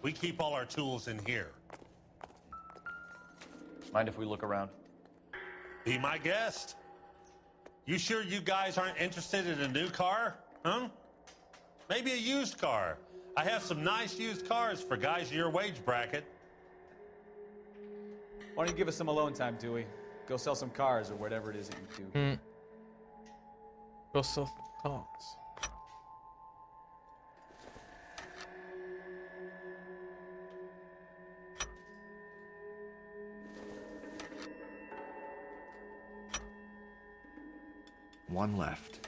We keep all our tools in here. Mind if we look around? Be my guest. You sure you guys aren't interested in a new car? Huh? Maybe a used car. I have some nice used cars for guys in your wage bracket. Why don't you give us some alone time, Dewey? Go sell some cars or whatever it is that you do. Go sell talks. One left.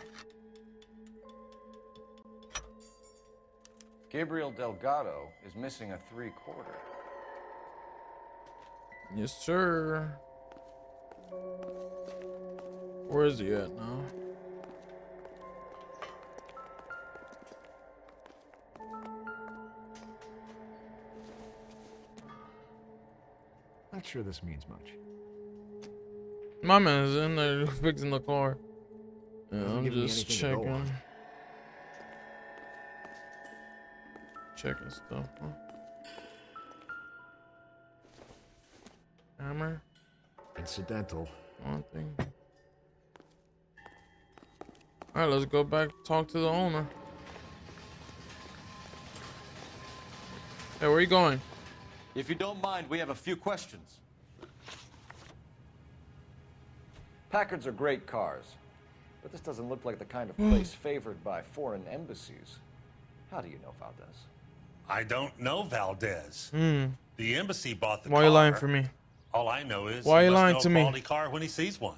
Gabriel Delgado is missing a 3/4. Yes, sir. Where is he at now? Not sure this means much. My man's in there fixing the car. Yeah, Doesn't I'm give me just anything to go on. Checking stuff, huh? Hammer. Incidental. One thing. All right, let's go back talk to the owner. Hey, where are you going? If you don't mind, we have a few questions. Packards are great cars, but this doesn't look like the kind of place favored by foreign embassies. How do you know Valdez? I don't know Valdez. Hmm. The embassy bought the Why car. are you lying for me? All I know is Why are he you must lying know to a me? quality car when he sees one.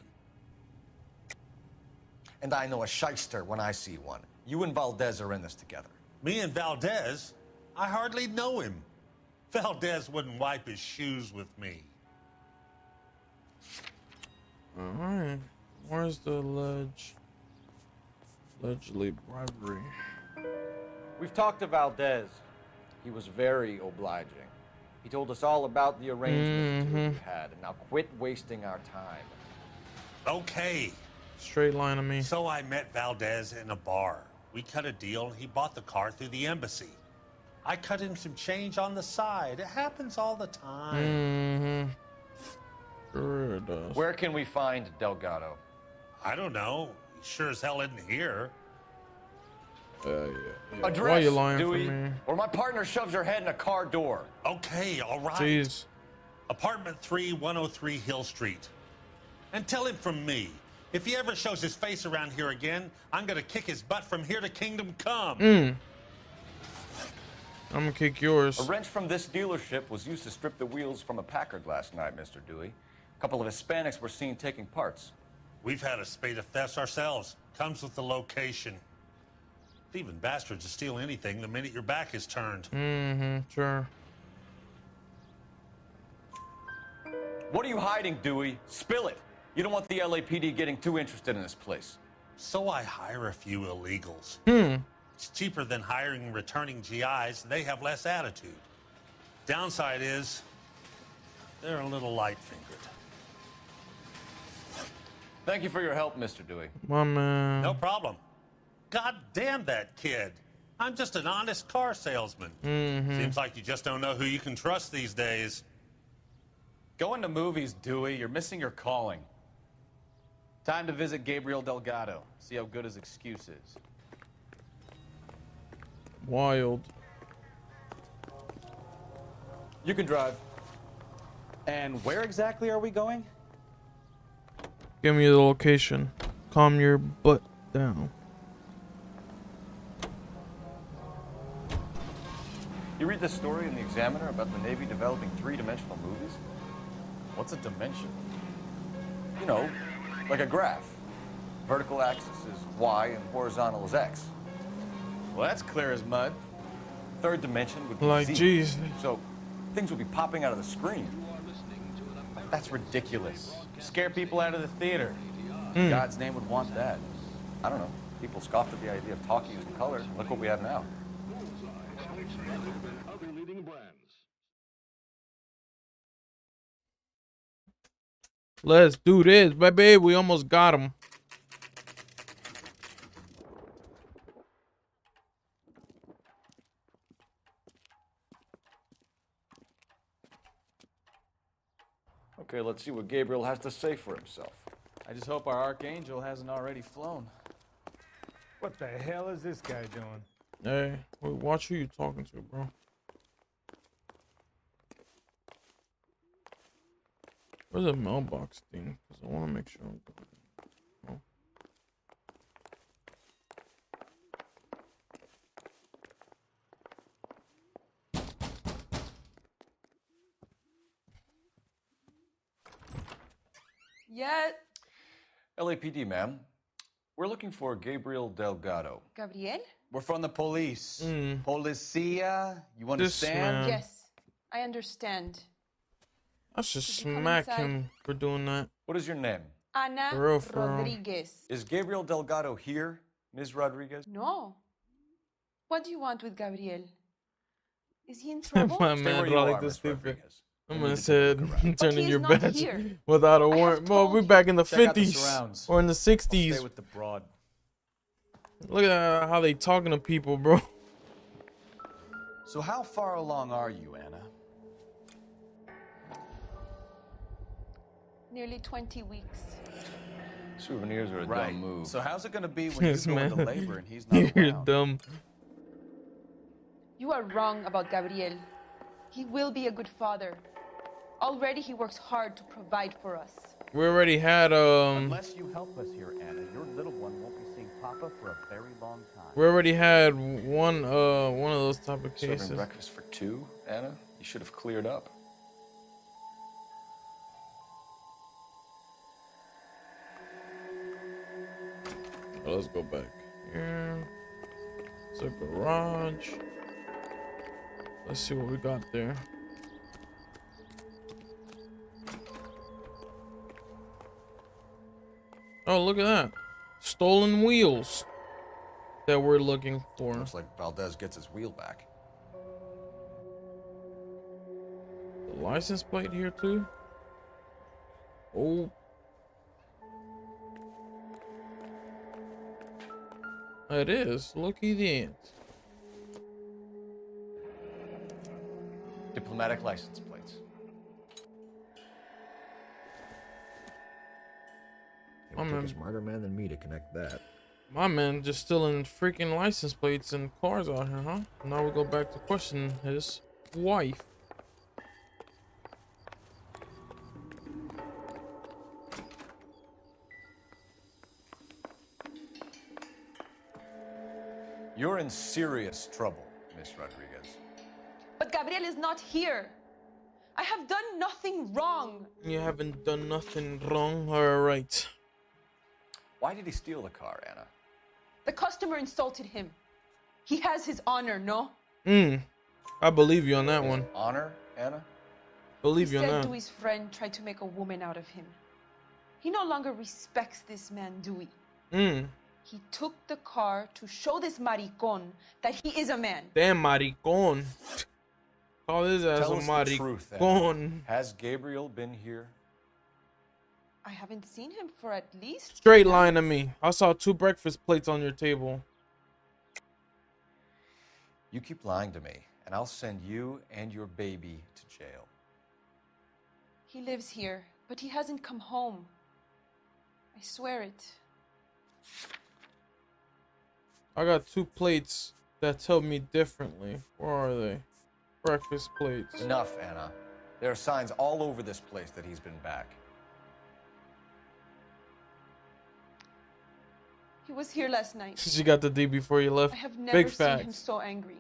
And I know a shyster when I see one. You and Valdez are in this together. Me and Valdez? I hardly know him. Valdez wouldn't wipe his shoes with me. Alright. Where's the allegedly bribery? We've talked to Valdez. He was very obliging. He told us all about the arrangement you had, and now quit wasting our time. Okay. Straight line to me. So I met Valdez in a bar. We cut a deal, and he bought the car through the embassy. I cut him some change on the side. It happens all the time. Sure it does. Where can we find Delgado? I don't know. He sure as hell isn't here. Yeah. Address, Why are you lying Dewey, for me? or my partner shoves her head in a car door. Okay, all right. Jeez. Apartment 3, 103 Hill Street. And tell him from me, if he ever shows his face around here again, I'm gonna kick his butt from here to Kingdom Come. I'm gonna kick yours. A wrench from this dealership was used to strip the wheels from a Packard last night, Mr. Dewey. A couple of Hispanics were seen taking parts. We've had a spate of thefts ourselves. Comes with the location. Thieving bastards will steal anything the minute your back is turned. Sure. What are you hiding, Dewey? Spill it. You don't want the LAPD getting too interested in this place. So I hire a few illegals. It's cheaper than hiring returning GIs. They have less attitude. Downside is, they're a little light-fingered. Thank you for your help, Mr. Dewey. My man. No problem. God damn that kid. I'm just an honest car salesman. Seems like you just don't know who you can trust these days. Going to movies, Dewey. You're missing your calling. Time to visit Gabriel Delgado. See how good his excuse is. Wild. You can drive. And where exactly are we going? Give me the location. Calm your butt down. You read this story in the Examiner about the Navy developing three-dimensional movies? What's a dimension? You know, like a graph. Vertical axis is Y and horizontal is X. Well, that's clear as mud. Third dimension would be Like, Z. jeez. So things would be popping out of the screen. That's ridiculous. Scare people out of the theater. God's name would want that. I don't know. People scoffed at the idea of talkie using color. Look what we have now. Let's do this, baby. We almost got him. Okay, let's see what Gabriel has to say for himself. I just hope our Archangel hasn't already flown. What the hell is this guy doing? Hey, wait, watch who you talking to, bro. Where's the mailbox thing? Because I want to make sure I'm going. Oh. Yeah. LAPD, ma'am. We're looking for Gabriel Delgado. Gabriel? We're from the police. Policia, you understand? Yes, I understand. I should smack him for doing that. What is your name? Ana For real, for real. Rodriguez. Is Gabriel Delgado here, Ms. Rodriguez? No. What do you want with Gabriel? Is he in trouble? My Stay man, where you Roddy are, the Miss stupid. Rodriguez. I'm gonna say turn in he your is not badge here. without a I have warrant. Well, told we're you. back in the Check out the 50s surrounds. or in the Stay 60s. with the broad. Look at how they talking to people, bro. So how far along are you, Anna? Nearly 20 weeks. Souvenirs are a Right. dumb move. So how's it going to be when you Yes, go man. into labor and he's not You're around? dumb. You are wrong about Gabriel. He will be a good father. Already he works hard to provide for us. We already had Unless you help us here, Anna, your little one won't be seeing Papa for a very long time. we already had one of those type of cases. Serving breakfast for two, Anna? You should have cleared up. Let's go back here. It's a garage. Let's see what we got there. Oh, look at that. Stolen wheels that we're looking for. Looks like Valdez gets his wheel back. The license plate here too. Oh. It is. Looky there. Diplomatic license plates. My It would man, take a smarter man than me to connect that. my man just stealing freaking license plates and cars out here, huh? Now we go back to question his wife. You're in serious trouble, Miss Rodriguez. But Gabriel is not here. I have done nothing wrong. You haven't done nothing wrong. All right. Why did he steal the car, Anna? The customer insulted him. He has his honor, no? I believe you on that one. Honor, Anna? Believe He you on said that. Dewey's friend tried to make a woman out of him. He no longer respects this man, Dewey. He took the car to show this maricon that he is a man. Damn maricon. Call his ass Tell a us the truth, Anna. maricon. Has Gabriel been here? I haven't seen him for at least... Straight line to me. I saw 2 breakfast plates on your table. You keep lying to me, and I'll send you and your baby to jail. He lives here, but he hasn't come home. I swear it. I got 2 plates that tell me differently. Where are they? Breakfast plates. Enough, Anna. There are signs all over this place that he's been back. He was here last night. She got the D before you left. I have never Big seen him facts. so angry.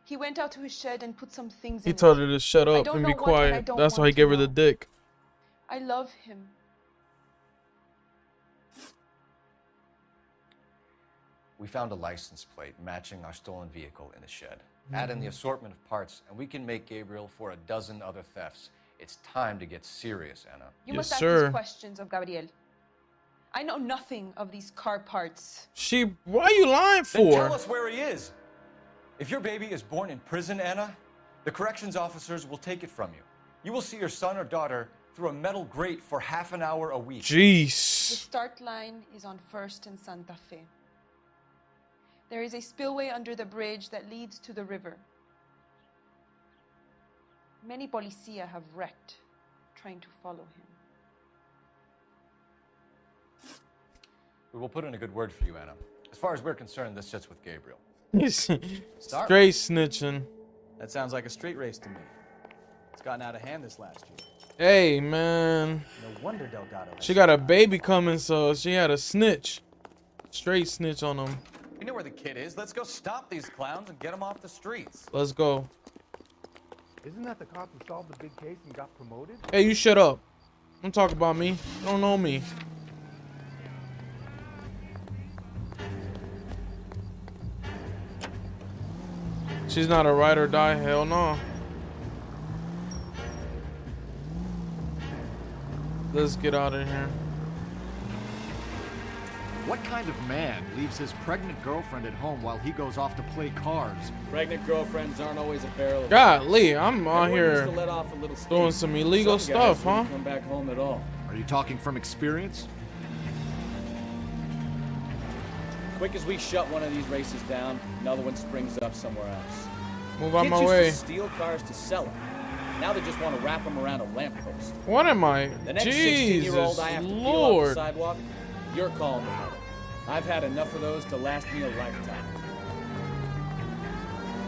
He went out to his shed and put some things He in told it. her to shut I up don't and know be what, and I quiet. don't That's why want he gave her to the know. dick. I love him. We found a license plate matching our stolen vehicle in the shed. Add in the assortment of parts, and we can make Gabriel for a dozen other thefts. It's time to get serious, Anna. You must ask these questions of Gabriel. I know nothing of these car parts. Why are you lying Then for? tell us where he is. If your baby is born in prison, Anna, the corrections officers will take it from you. You will see your son or daughter through a metal grate for half an hour a week. The Jeez. start line is on 1st and Santa Fe. There is a spillway under the bridge that leads to the river. Many policia have wrecked trying to follow him. We will put in a good word for you, Anna. As far as we're concerned, this sits with Gabriel. Straight snitching. That sounds like a street race to me. It's gotten out of hand this last year. Hey, man. No wonder Delgado. She got a baby coming, so she had a snitch. Straight snitch on him. You know where the kid is. Let's go stop these clowns and get them off the streets. Let's go. Isn't that the cop who solved the big case and got promoted? Hey, you shut up. Don't talk about me. You don't know me. She's not a ride or die. Hell no. Let's get out of here. What kind of man leaves his pregnant girlfriend at home while he goes off to play cards? Pregnant girlfriends aren't always a barrel of... Golly, I'm out Everyone here needs to let off a little steam. doing some illegal Some guys stuff, huh? wouldn't come back home at all. Are you talking from experience? Quick as we shut one of these races down, another one springs up somewhere else. Move out Kids my used way. to steal cars to sell them. Now they just want to wrap them around a lamppost. What am I? The next Jesus 16-year-old I have to peel off the Lord. sidewalk, you're calling the mother. I've had enough of those to last me a lifetime.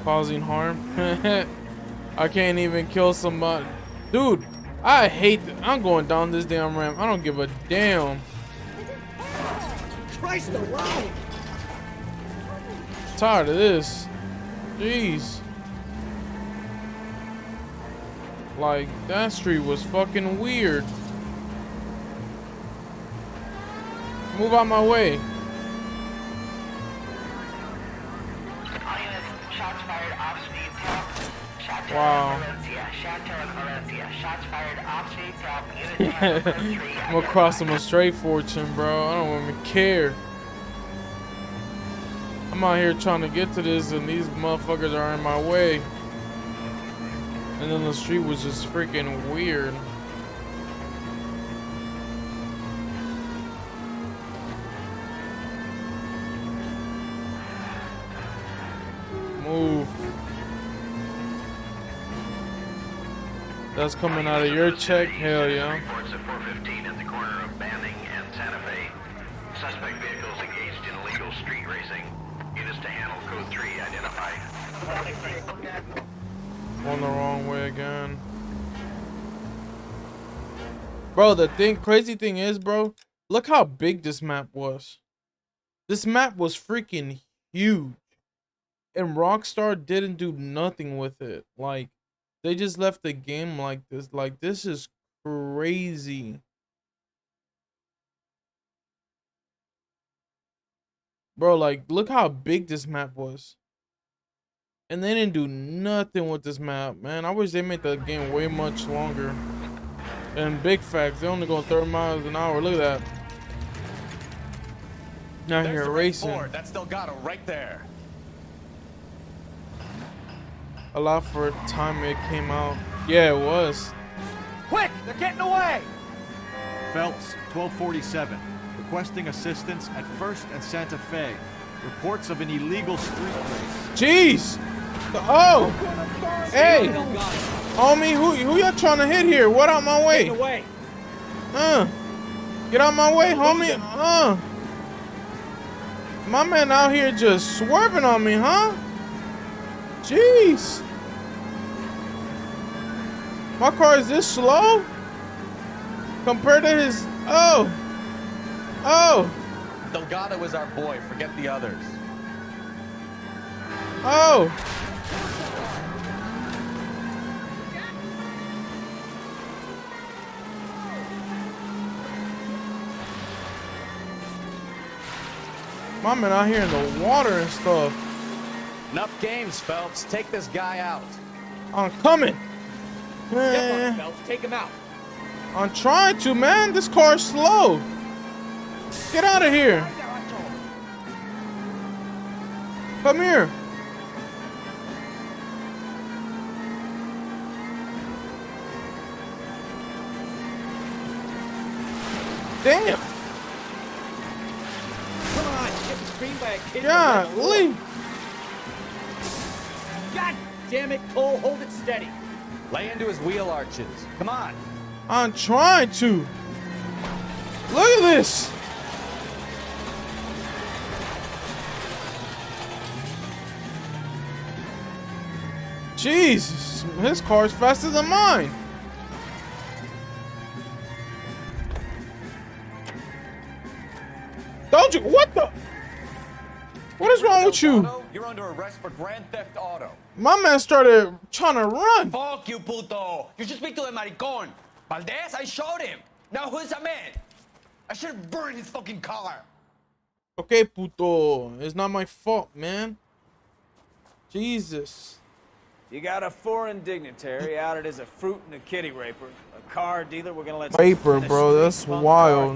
Causing harm. I can't even kill somebody. Dude, I hate I'm going down this damn ramp. I don't give a damn. Christ alive! Tired of this. Jeez. Like, that street was fucking weird. Move out my way. Wow. I'm gonna cross them a straight fortune, bro. I don't even care. I'm out here trying to get to this, and these motherfuckers are in my way. And then the street was just freaking weird. Move. That's coming out of your check? Hell yeah. Reports at 415 at the corner of Banning and Santa Fe. Suspect vehicles engaged in illegal street racing. Units to handle code 3 identified. On the wrong way again. Bro, the crazy thing is, bro, look how big this map was. This map was freaking huge. And Rockstar didn't do nothing with it. Like, they just left the game like this. Like, this is crazy. Bro, like, look how big this map was. And they didn't do nothing with this map, man. I wish they made the game way much longer. And big facts, they only go 30 miles an hour. Look at that. Out here racing. Ford. That's Delgado right there. A lot for the time it came out. Yeah, it was. Quick! They're getting away! Phelps, 1247. Requesting assistance at 1st and Santa Fe. Reports of an illegal street race. Jeez! Oh! Hey! Homie, who y'all trying to hit here? What out my way? Get out my way, homie. My man out here just swerving on me, huh? Jeez. My car is this slow? Compared to his... Oh. Delgado is our boy. Forget the others. Oh. My man out here in the water and stuff. Enough games, Phelps. Take this guy out. I'm coming. Step on, Phelps. Take him out. I'm trying to, man. This car's slow. Get out of here. Come here. Damn. Come on, get screened by a kid. Golly. God damn it, Cole. Hold it steady. Lay into his wheel arches. Come on. I'm trying to. Look at this. Jesus, his car's faster than mine. Don't you? What the? What is wrong with you? You're under arrest for Grand Theft Auto. My man started trying to run. Fuck you, puto. You should speak to the maricon. Valdez, I showed him. Now who's the man? I should have burned his fucking car. Okay, puto. It's not my fault, man. Jesus. You got a foreign dignitary outed as a fruit and a kitty raper. A car dealer we're gonna let... Raper, bro. That's wild.